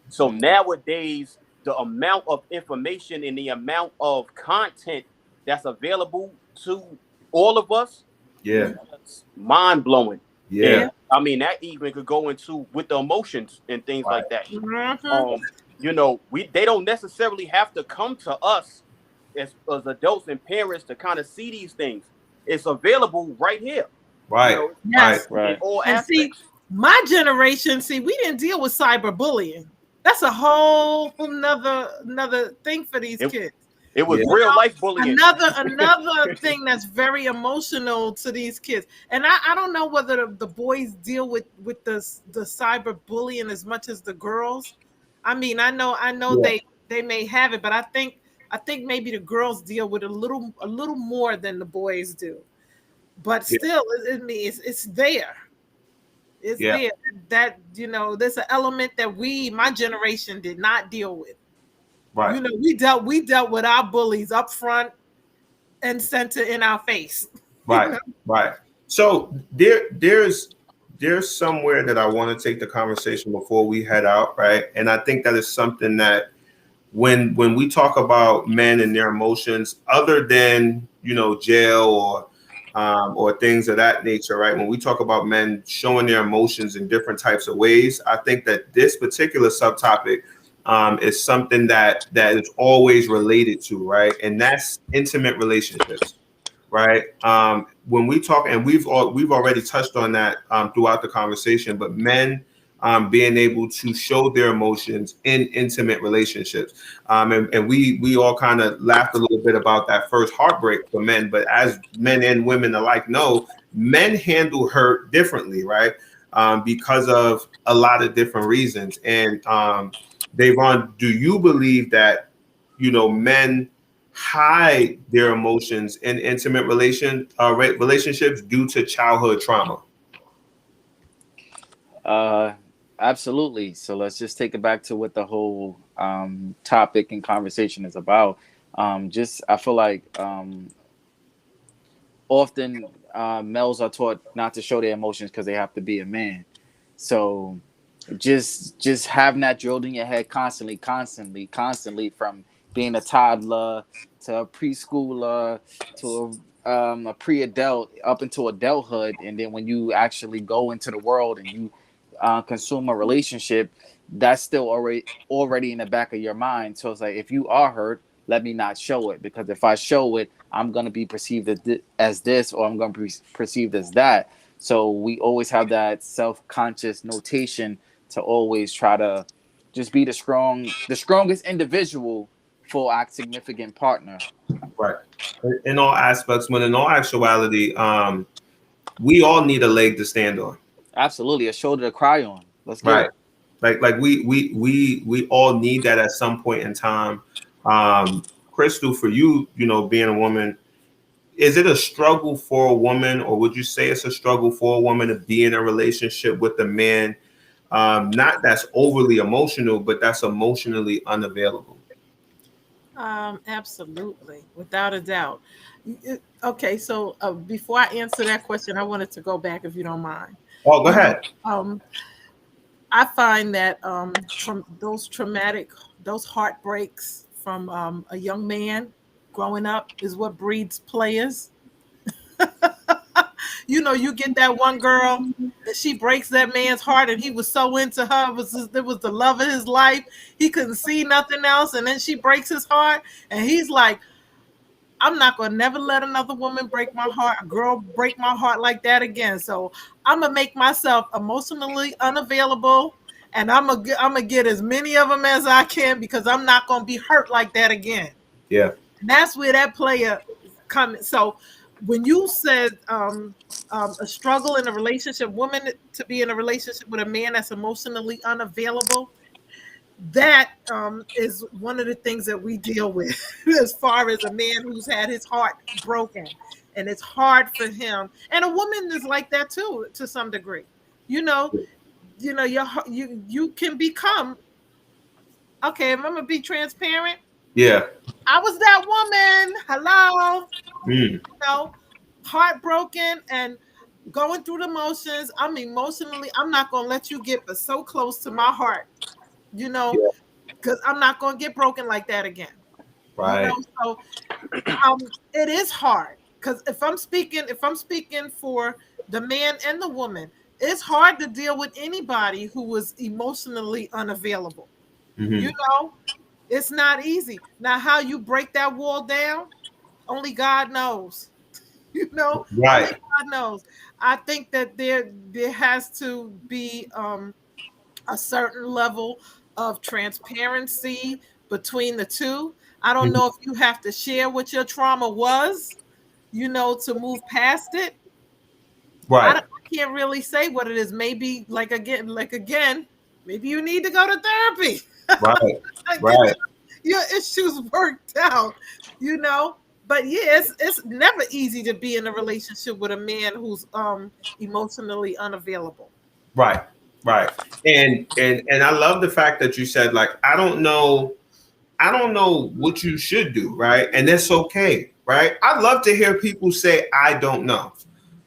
So nowadays, the amount of information and the amount of content that's available to all of us, is mind blowing. Yeah, and, I mean, that even could go into with the emotions and things like that. They don't necessarily have to come to us as adults and parents to kind of see these things. It's available right here. Right. In all aspects. See, my generation, we didn't deal with cyberbullying. That's a whole another thing for these kids. It was real life bullying. Another thing that's very emotional to these kids. And I don't know whether the boys deal with the cyberbullying as much as the girls. I mean, I know they may have it, but I think I think maybe the girls deal with a little more than the boys do, but still, it's there. It's Yeah. there. That there's an element that my generation, did not deal with. Right. We dealt with our bullies up front and center in our face. Right. Right. So there's somewhere that I want to take the conversation before we head out, right? And I think that is something that when we talk about men and their emotions, other than jail or things of that nature, right? When we talk about men showing their emotions in different types of ways, I think that this particular subtopic is something that is always related to, right? And that's intimate relationships, right? When we talk, and we've already touched on that throughout the conversation, but men being able to show their emotions in intimate relationships, and we all kind of laughed a little bit about that first heartbreak for men, but as men and women alike know, men handle hurt differently, right? Because of a lot of different reasons. And Davon, do you believe that men hide their emotions in intimate relationships due to childhood trauma? Absolutely. So let's just take it back to what the whole topic and conversation is about. I feel like often males are taught not to show their emotions because they have to be a man. So just having that drilled in your head constantly from being a toddler to a preschooler to a pre-adult up into adulthood, and then when you actually go into the world and you consume a relationship, that's still already in the back of your mind. So it's like, if you are hurt, let me not show it, because if I show it, I'm going to be perceived as this, or I'm going to be perceived as that. So we always have that self-conscious notation to always try to just be the strongest individual for our significant partner. Right. In all aspects, when in all actuality, we all need a leg to stand on. Absolutely, a shoulder to cry on. Let's get Right. it. Like we all need that at some point in time. Crystal, for you, being a woman, is it a struggle for a woman, or would you say it's a struggle for a woman to be in a relationship with a man, not that's overly emotional, but that's emotionally unavailable? Absolutely, without a doubt. Okay, so before I answer that question, I wanted to go back, if you don't mind. Oh, go You know, ahead. I find that those heartbreaks from a young man growing up is what breeds players. You get that one girl, and she breaks that man's heart, and he was so into her. It was the love of his life. He couldn't see nothing else, and then she breaks his heart, and he's like, I'm not gonna never let another woman break my heart, a girl break my heart like that again. So I'm gonna make myself emotionally unavailable, and I'm gonna get as many of them as I can, because I'm not gonna be hurt like that again. Yeah. And that's where that player is coming. So when you said a struggle in a relationship, woman to be in a relationship with a man that's emotionally unavailable, that is one of the things that we deal with as far as a man who's had his heart broken, and it's hard for him, and a woman is like that too, to some degree. you know you can become, okay, if I'm gonna be transparent, Yeah. I was that woman. Hello. Mm. know Heartbroken and going through the motions. I'm not gonna let you get but so close to my heart, you know Yeah. because I'm not going to get broken like that again. Right. So it is hard, because if I'm speaking for the man and the woman, it's hard to deal with anybody who is emotionally unavailable. You Hmm. know, it's not easy. Now, how you break that wall down, only God knows. Only Right. God knows. I think that there has to be a certain level of transparency between the two. I don't Mhm. know if you have to share what your trauma was, to move past it. I, Right. don't- I can't really say what it is. Maybe like again, maybe you need to go to therapy. Right. get Right. your issues worked out, you know. But yeah, it's never easy to be in a relationship with a man who's emotionally unavailable. Right, right. And I love the fact that you said, like, I don't know what you should do, right? And that's okay, right? I love to hear people say, I don't know.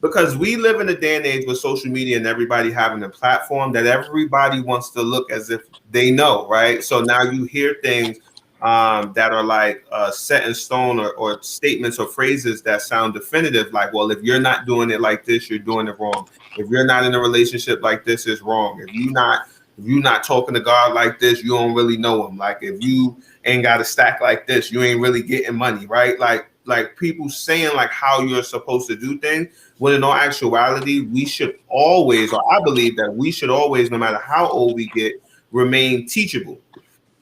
Because we live in a day and age with social media and everybody having a platform that everybody wants to look as if they know, right? So now you hear things that are like set in stone, or statements or phrases that sound definitive, like, well, if you're not doing it like this, you're doing it wrong. If you're not in a relationship like this, it's wrong. If you're not talking to God like this, you don't really know him. Like, if you ain't got a stack like this, you ain't really getting money, right? Like people saying like how you're supposed to do things, when in all actuality, we should always, or I believe that we should always, no matter how old we get, remain teachable,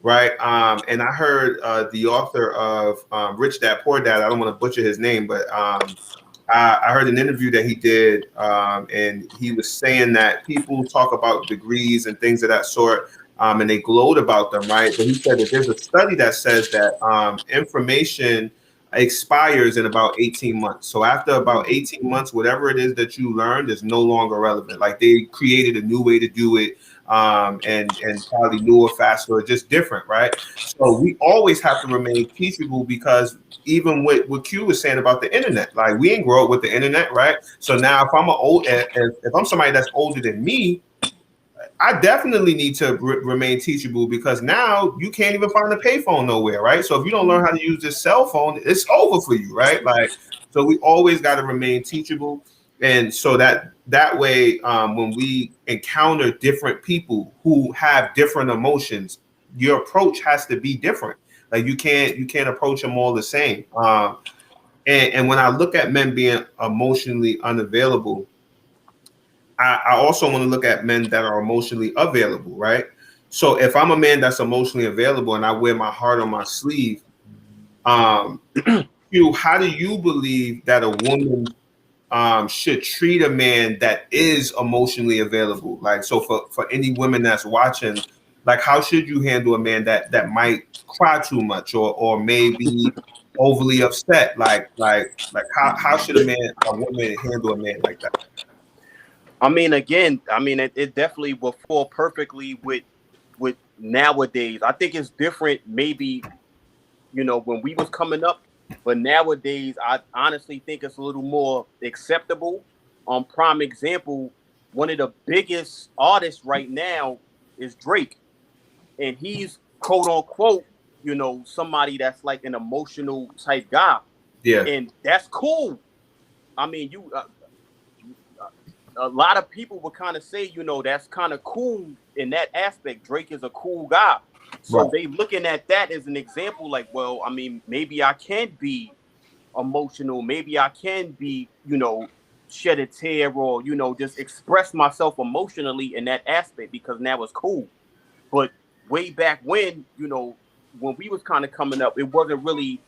right? And I heard the author of Rich Dad Poor Dad, I don't want to butcher his name, but I heard an interview that he did, and he was saying that people talk about degrees and things of that sort, and they gloat about them, right? But he said that there's a study that says that information expires in about 18 months. So after about 18 months, whatever it is that you learned is no longer relevant. Like, they created a new way to do it, and probably newer, faster, or just different, right? So we always have to remain teachable, because even with what Q was saying about the internet, like, we didn't grow up with the internet, right? So now if I'm somebody that's older than me, I definitely need to remain teachable, because now you can't even find a payphone nowhere, right? So if you don't learn how to use this cell phone, it's over for you, right? Like, so we always got to remain teachable, and so that way, when we encounter different people who have different emotions, your approach has to be different. Like, you can't approach them all the same. And when I look at men being emotionally unavailable, I also want to look at men that are emotionally available, right? So if I'm a man that's emotionally available and I wear my heart on my sleeve, how do you believe that a woman should treat a man that is emotionally available? Like, so for any women that's watching, like, how should you handle a man that might cry too much, or maybe overly upset? Like how should a woman handle a man like that? I mean, again, I mean, it definitely will fall perfectly with nowadays. I think it's different, maybe, when we was coming up, but nowadays, I honestly think it's a little more acceptable. Prime example, one of the biggest artists right now is Drake, and he's quote unquote, somebody that's like an emotional type guy, Yeah, and that's cool. I mean, a lot of people would kind of say, that's kind of cool in that aspect. Drake is a cool guy. So right, they looking at that as an example, like, well, I mean, maybe I can be emotional. Maybe I can be, shed a tear, or, just express myself emotionally in that aspect, because now it's cool. But way back when we was kind of coming up, it wasn't really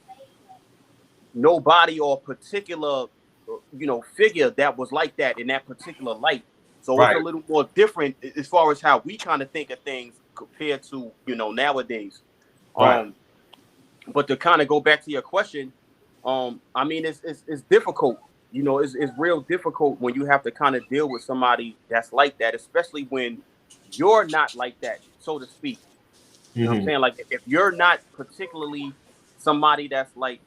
nobody or particular figure that was like that in that particular light. So it's a right, little more different as far as how we kind of think of things compared to nowadays. right, um but to kind of go back to your question, I mean, it's difficult. It's real difficult when you have to kind of deal with somebody that's like that, especially when you're not like that, so to speak. You know what I'm hmm, saying? Like, if you're not particularly somebody that's like,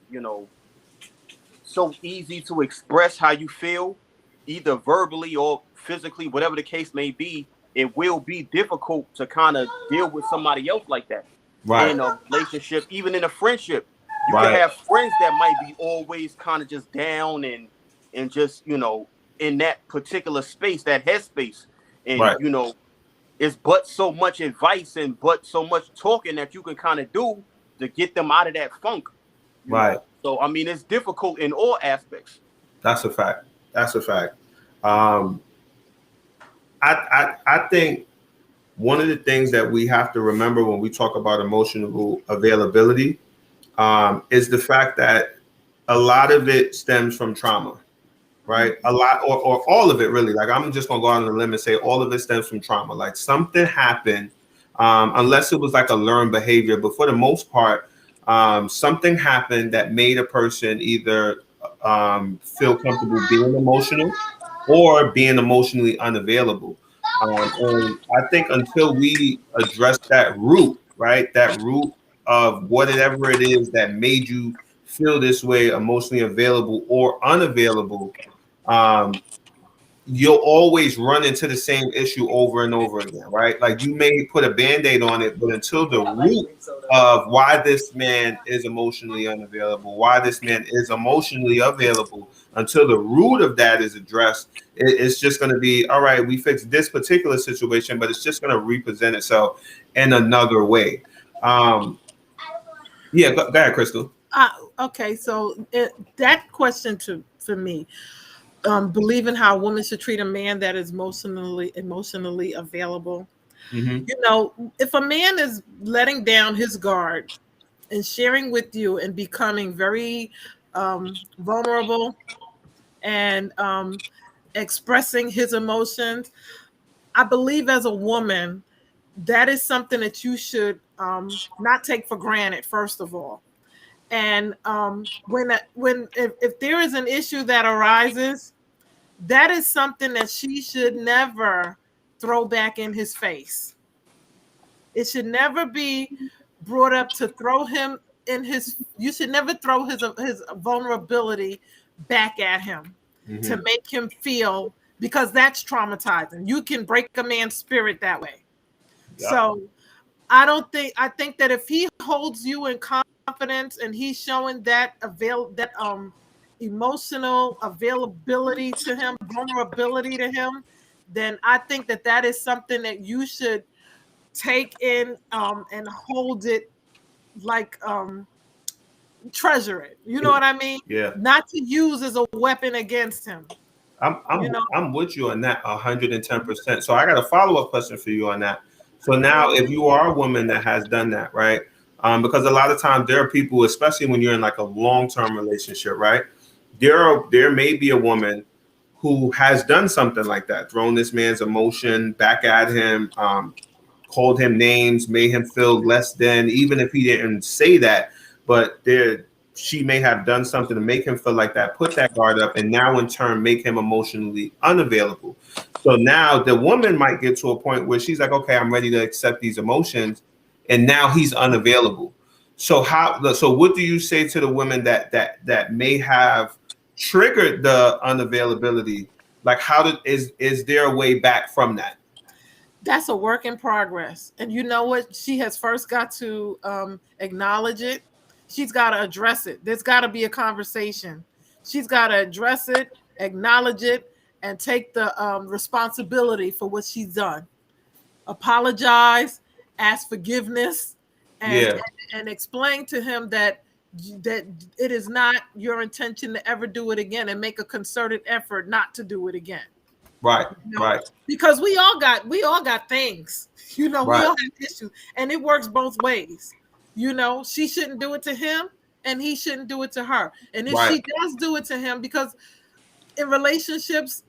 so easy to express how you feel, either verbally or physically, whatever the case may be, it will be difficult to kind of deal with somebody else like that right, in a relationship, even in a friendship. You can right, have friends that might be always kind of just down and just, in that particular space, that headspace. And, right, it's but so much advice and but so much talking that you can kind of do to get them out of that funk. right. So, I mean, it's difficult in all aspects. That's a fact. That's a fact. Um, I think one of the things that we have to remember when we talk about emotional availability, is the fact that a lot of it stems from trauma, right? A lot, or all of it, really. Like, I'm just gonna go out on a limb and say all of it stems from trauma. Like, something happened unless it was like a learned behavior. But for the most part, something happened that made a person either feel comfortable being emotional or being emotionally unavailable. And I think until we address that root, right, that root of whatever it is that made you feel this way, emotionally available or unavailable, um, you'll always run into the same issue over and over again, right? Like you may put a band-aid on it, but until the root of why this man is emotionally unavailable, why this man is emotionally available, until the root of that is addressed, it's just going to be, all right, we fixed this particular situation, but it's just going to represent itself in another way. Yeah, go ahead, Crystal. Okay, so that question for me, believing how a woman should treat a man that is emotionally available. Mm-hmm. You know, if a man is letting down his guard and sharing with you and becoming very vulnerable and expressing his emotions, I believe as a woman, that is something that you should not take for granted, first of all. And if there is an issue that arises, that is something that she should never throw back in his face. It should never be brought up to throw him in his. You should never throw his vulnerability back at him to Mm-hmm. make him feel, because that's traumatizing. You can break a man's spirit that way. Yep. So I think that if he holds you in confidence and he's showing that emotional availability to him, vulnerability to him, then I think that is something that you should take in and hold it, like treasure it. You know what I mean? Yeah. Not to use as a weapon against him. I'm You I'm know. I'm with you on that 110%. So I got a follow-up question for you on that. So now if you are a woman that has done that, right? Because a lot of times there are people, especially when you're in like a long-term relationship, right? There may be a woman who has done something like that, thrown this man's emotion back at him, called him names, made him feel less than, even if he didn't say that, but she may have done something to make him feel like that, put that guard up, and now in turn make him emotionally unavailable. So now the woman might get to a point where she's like, okay, I'm ready to accept these emotions, and now he's unavailable. So what do you say to the women that may have triggered the unavailability? Like is there a way back from that? That's a work in progress. And you know what? She has first got to acknowledge it. She's got to address it. There's got to be a conversation. She's got to address it, acknowledge it, and take the responsibility for what she's done. Apologize, ask forgiveness, and, Yeah. and explain to him that it is not your intention to ever do it again, and make a concerted effort not to do it again. Right. You know, Right. because we all got things, we all Right. have issues, and it works both ways. She shouldn't do it to him, and he shouldn't do it to her. And if Right. she does do it to him, because in relationships,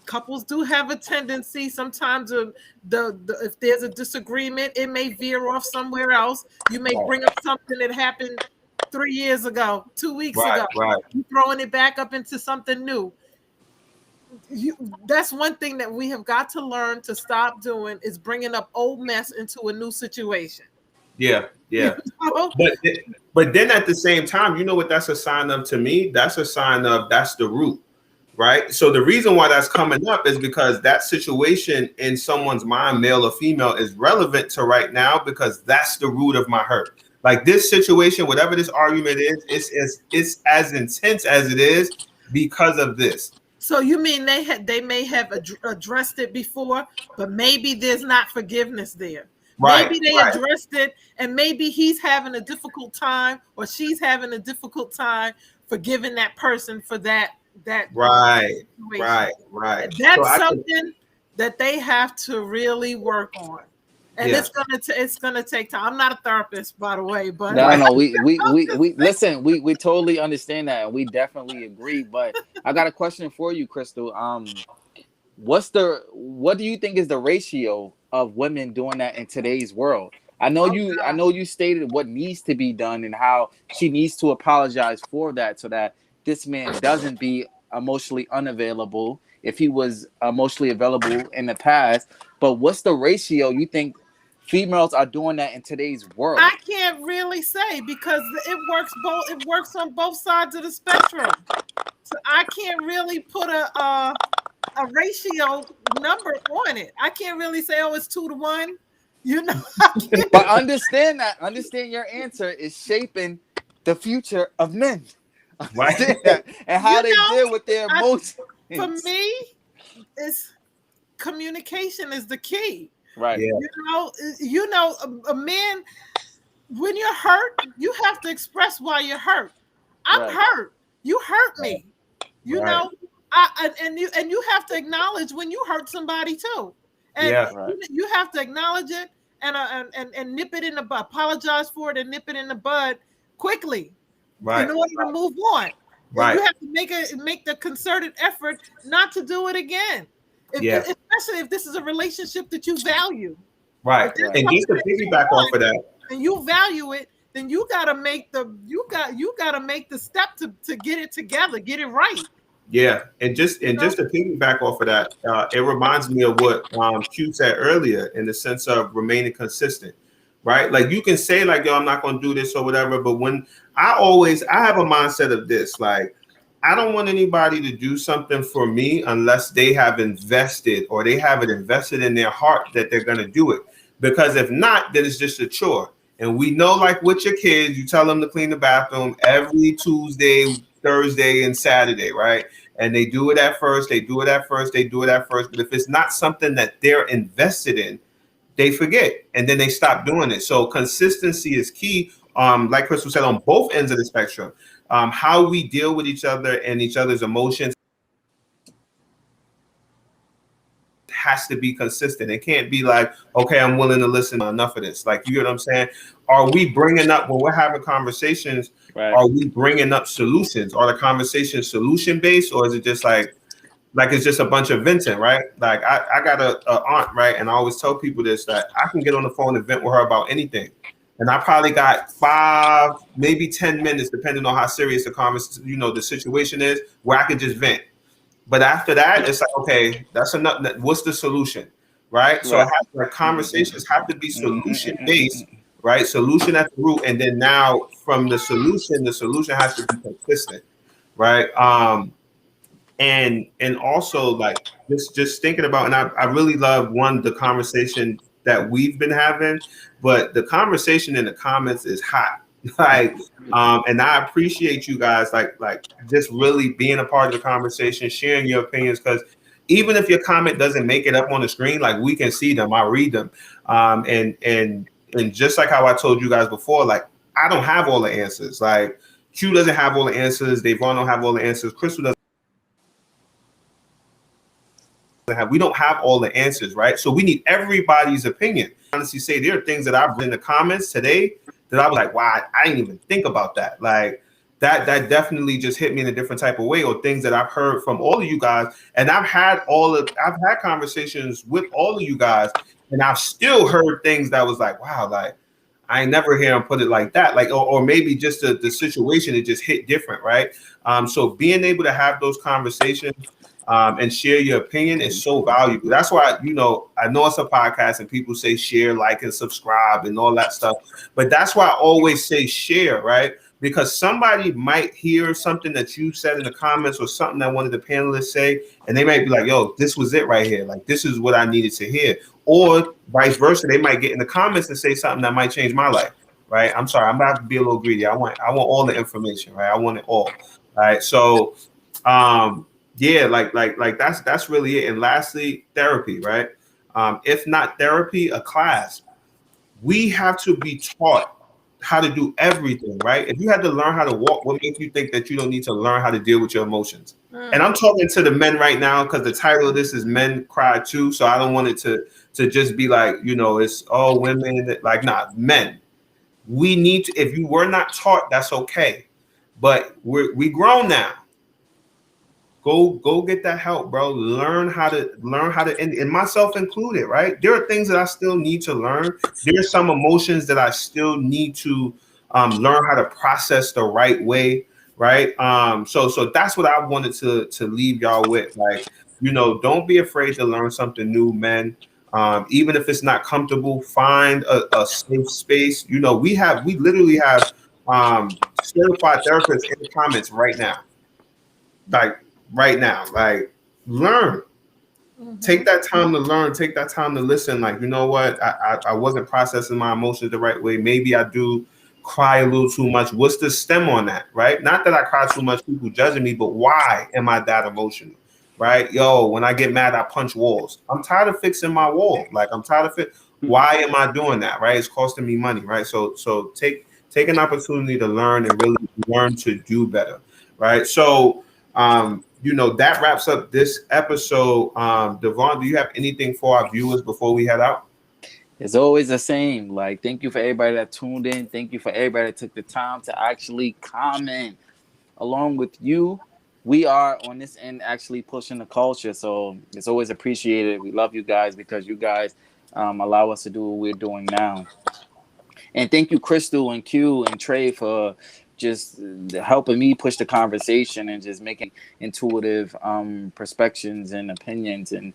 couples do have a tendency sometimes of if there's a disagreement, it may veer off somewhere else. You may Right. bring up something that happened 3 years ago, 2 weeks Right. ago. Right. You throwing it back up into something new. That's one thing that we have got to learn to stop doing, is bringing up old mess into a new situation. Yeah. You Yeah. know? But then at the same time, you know what that's a sign of to me? That's a sign of that's the root, right? So the reason why that's coming up is because that situation in someone's mind, male or female, is relevant to right now, because that's the root of my hurt. Like this situation, whatever this argument is, it's as intense as it is because of this. So you mean they may have addressed it before, but maybe there's not forgiveness there. Right. Maybe they Right. addressed it, and maybe he's having a difficult time, or she's having a difficult time forgiving that person for that Right. situation. Right. Right. And So that's I think, something that they have to really work on. And yeah. it's gonna take time. I'm not a therapist, by the way, but No, Right. no, we listen. We totally understand that, and we definitely agree. But I got a question for you, Crystal. what do you think is the ratio of women doing that in today's world? I know you stated what needs to be done and how she needs to apologize for that so that this man doesn't be emotionally unavailable if he was emotionally available in the past. But what's the ratio you think females are doing that in today's world? I can't really say because it works on both sides of the spectrum. So I can't really put a ratio number on it. I can't really say, oh, it's 2 to 1. You know, But understand your answer is shaping the future of men. Right. Understand that and how they deal with their I, emotions. for me, it's communication is the key. Right. Yeah. A man, when you're hurt, you have to express why you're hurt. I'm Right. hurt. You hurt me. You Right. know, and you have to acknowledge when you hurt somebody too, and Yeah. Right. you have to acknowledge it and nip it in the bud, apologize for it, and nip it in the bud quickly Right. in order to move on. Right. You have to make the concerted effort not to do it again. Yeah. Especially if this is a relationship that you value. Right. If there's And just to something that you piggyback off want of that. and you value it, then you gotta make the step to get it together, get it right. Yeah, and just to piggyback off of that, it reminds me of what Q said earlier in the sense of remaining consistent, right? Like you can say like, yo, I'm not going to do this or whatever, but when I have a mindset of this, like I don't want anybody to do something for me unless they have invested or they have it invested in their heart that they're going to do it. Because if not, then it's just a chore. And we know, like with your kids, you tell them to clean the bathroom every Tuesday, Thursday, and Saturday, right? And they do it at first, they do it at first. But if it's not something that they're invested in, they forget and then they stop doing it. So consistency is key. Like Crystal said, on both ends of the spectrum, how we deal with each other and each other's emotions has to be consistent. It can't be like, okay, I'm willing to listen to enough of this. Like, you get what I'm saying? Are we bringing up, when we're having conversations, Right. are we bringing up solutions? Are the conversations solution based, or is it just like it's just a bunch of venting, right? Like I got a aunt, right? And I always tell people this, that I can get on the phone and vent with her about anything. And I probably got 5, maybe 10 minutes, depending on how serious the conversation, the situation is, where I can just vent. But after that, it's like, okay, that's enough. What's the solution, right? So conversations have to be solution based, right? Solution at the root, and then now from the solution has to be consistent, right? And also like just thinking about, and I really love the conversation that we've been having, but the conversation in the comments is hot. Like, and I appreciate you guys like just really being a part of the conversation, sharing your opinions, because even if your comment doesn't make it up on the screen, like we can see them, I read them. And just like how I told you guys before, like I don't have all the answers. Like Q doesn't have all the answers, Davon don't have all the answers, Crystal doesn't have, we don't have all the answers, right? So we need everybody's opinion. Honestly, say there are things that I've read in the comments today that I was like, wow, I didn't even think about that. Like that definitely just hit me in a different type of way, or things that I've heard from all of you guys. And I've had conversations with all of you guys, and I've still heard things that was like, wow, like I never hear him put it like that. Like, or maybe just the situation, it just hit different, right? So being able to have those conversations and share your opinion is so valuable. That's why, I know it's a podcast and people say share, like, and subscribe and all that stuff. But that's why I always say share, right? Because somebody might hear something that you said in the comments or something that one of the panelists say, and they might be like, yo, this was it right here. Like, this is what I needed to hear. Or vice versa, they might get in the comments and say something that might change my life, right? I'm sorry, I'm about to be a little greedy. I want all the information, right? I want it all, right? So, yeah, like that's really it. And lastly, therapy, right? If not therapy, a class. We have to be taught how to do everything, right? If you had to learn how to walk, what makes you think that you don't need to learn how to deal with your emotions? And I'm talking to the men right now because the title of this is Men Cry Too. So I don't want it to just be like, it's all women. Like, nah, men. We need to, if you were not taught, that's okay. But we grown now. go get that help, bro. Learn how to, and myself included, right? There are things that I still need to learn. There are some emotions that I still need to learn how to process the right way, right? So that's what I wanted to leave y'all with. Like, don't be afraid to learn something new, men. Even if it's not comfortable, find a safe space. We literally have certified therapists in the comments right now. Like right now, like learn. Take that time to learn. Take that time to listen. Like, you know what? I wasn't processing my emotions the right way. Maybe I do cry a little too much. What's the stem on that, right? Not that I cry too much, people judging me, but why am I that emotional? Right? Yo, when I get mad, I punch walls. I'm tired of fixing my wall. Like, I'm tired of it. Why am I doing that? Right? It's costing me money, right? So take an opportunity to learn and really learn to do better. Right. So that wraps up this episode. Devon, do you have anything for our viewers before we head out? It's always the same. Like, thank you for everybody that tuned in. Thank you for everybody that took the time to actually comment. Along with you, we are on this end actually pushing the culture. So it's always appreciated. We love you guys because you guys allow us to do what we're doing now. And thank you, Crystal and Q and Trey, for just helping me push the conversation and just making intuitive perspectives and opinions. And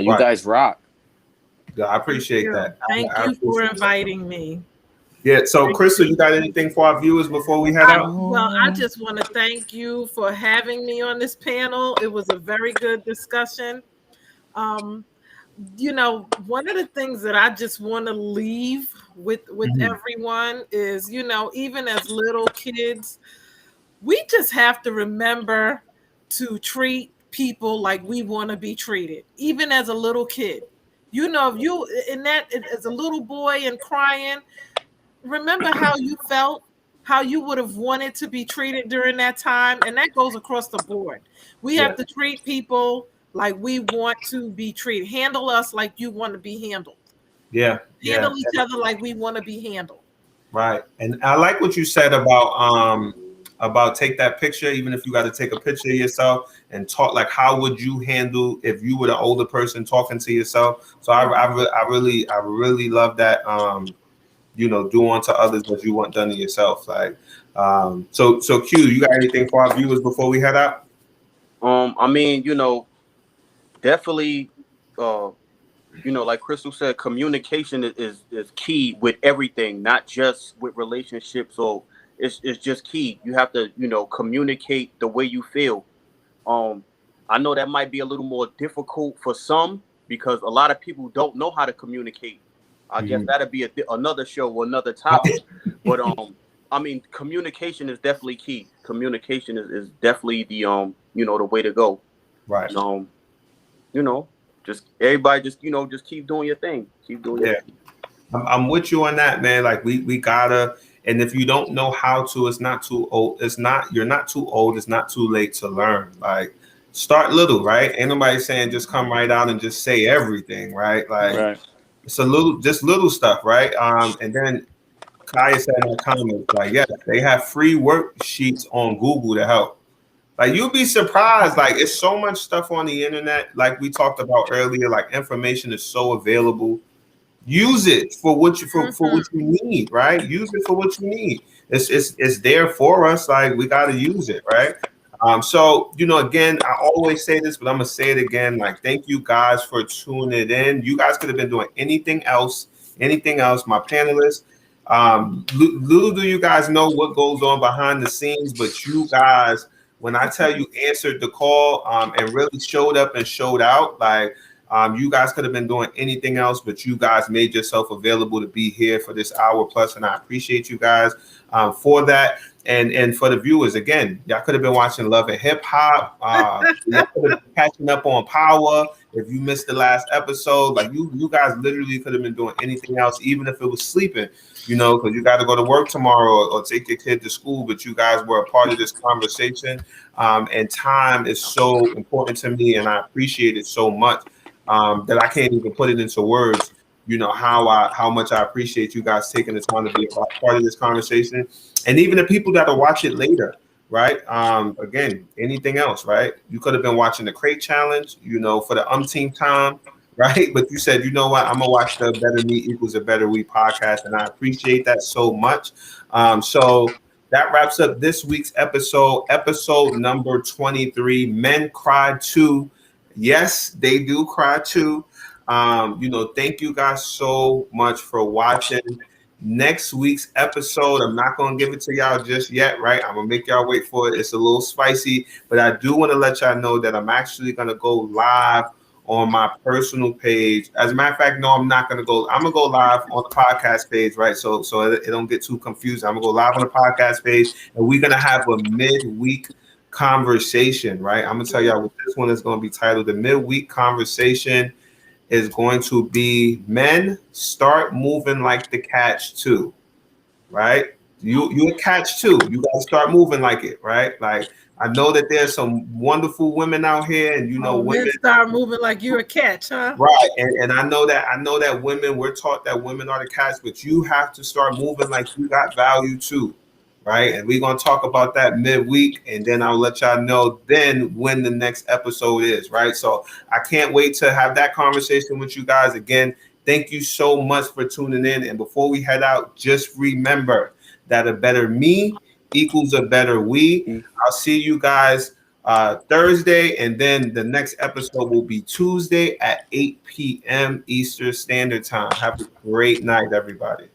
you guys rock. Yeah, I appreciate that. Thank you for inviting me. Yeah. So, Crystal, you got anything for our viewers before we head out? Well, I just want to thank you for having me on this panel. It was a very good discussion. One of the things that I just want to leave with everyone is, even as little kids, we just have to remember to treat people like we want to be treated, even as a little kid. If you as a little boy and crying, remember how you felt, how you would have wanted to be treated during that time, and that goes across the board. We have to treat people like we want to be treated. Handle us like you want to be handled. Handle each other like we want to be handled. Right. And I like what you said about take that picture, even if you got to take a picture of yourself and talk. Like, how would you handle if you were the older person talking to yourself? So I really love that. Do unto others what you want done to yourself. Like, so Q, you got anything for our viewers before we head out? Definitely, like Crystal said, communication is key with everything, not just with relationships. So it's just key. You have to, communicate the way you feel. I know that might be a little more difficult for some because a lot of people don't know how to communicate. I guess that'd be another show or another topic. But communication is definitely key. Communication is definitely the the way to go. Right. Just everybody just keep doing your thing. Keep doing your thing. I'm with you on that, man. Like we gotta, and if you don't know how to, it's not too old. You're not too old. It's not too late to learn. Like, start little, right? Ain't nobody saying just come right out and just say everything, right? Like, it's just little stuff, right? And then Kaya said in the comments, like, yeah, they have free worksheets on Google to help. Like, you'll be surprised. Like, it's so much stuff on the internet. Like we talked about earlier, like information is so available. Use it for what you need, right? Use it for what you need. It's there for us. Like, we got to use it, right? So, again, I always say this, but I'm gonna say it again. Like, thank you guys for tuning in. You guys could have been doing anything else. My panelists. Little do you guys know what goes on behind the scenes, but you guys, when I tell you answered the call and really showed up and showed out, like, you guys could have been doing anything else, but you guys made yourself available to be here for this hour plus, and I appreciate you guys for that. And for the viewers, again, y'all could have been watching Love and Hip Hop. Y'all could have been catching up on Power. If you missed the last episode, like you guys literally could have been doing anything else, even if it was sleeping, because you got to go to work tomorrow or take your kid to school. But you guys were a part of this conversation, and time is so important to me, and I appreciate it so much that I can't even put it into words. How much I appreciate you guys taking the time to be a part of this conversation. And even the people that'll watch it later, right? Again, anything else, right? You could have been watching the crate challenge, for the umpteenth time, right? But you said, you know what, I'm gonna watch the Better Me Equals a Better We podcast, and I appreciate that so much. So that wraps up this week's episode number 23. Men cry too. Yes, they do cry too. Thank you guys so much for watching. Next week's episode, I'm not going to give it to y'all just yet, right? I'm going to make y'all wait for it. It's a little spicy, but I do want to let y'all know that I'm actually going to go live on my personal page. As a matter of fact, no, I'm not going to go. I'm going to go live on the podcast page, right? So it don't get too confused. I'm going to go live on the podcast page, and we're going to have a midweek conversation, right? I'm going to tell y'all what this one is going to be titled. The midweek conversation is going to be men start moving like the catch too, right? You a catch too. You gotta start moving like it, right? Like I know that there's some wonderful women out here, and women men start moving like you're a catch, huh? right. And I know that women, we're taught that women are the catch, but you have to start moving like you got value too. Right. And we're gonna talk about that midweek, and then I'll let y'all know then when the next episode is, right? So I can't wait to have that conversation with you guys again. Thank you so much for tuning in. And before we head out, just remember that a better me equals a better we. I'll see you guys Thursday, and then the next episode will be Tuesday at 8 p.m. Eastern Standard Time. Have a great night, everybody.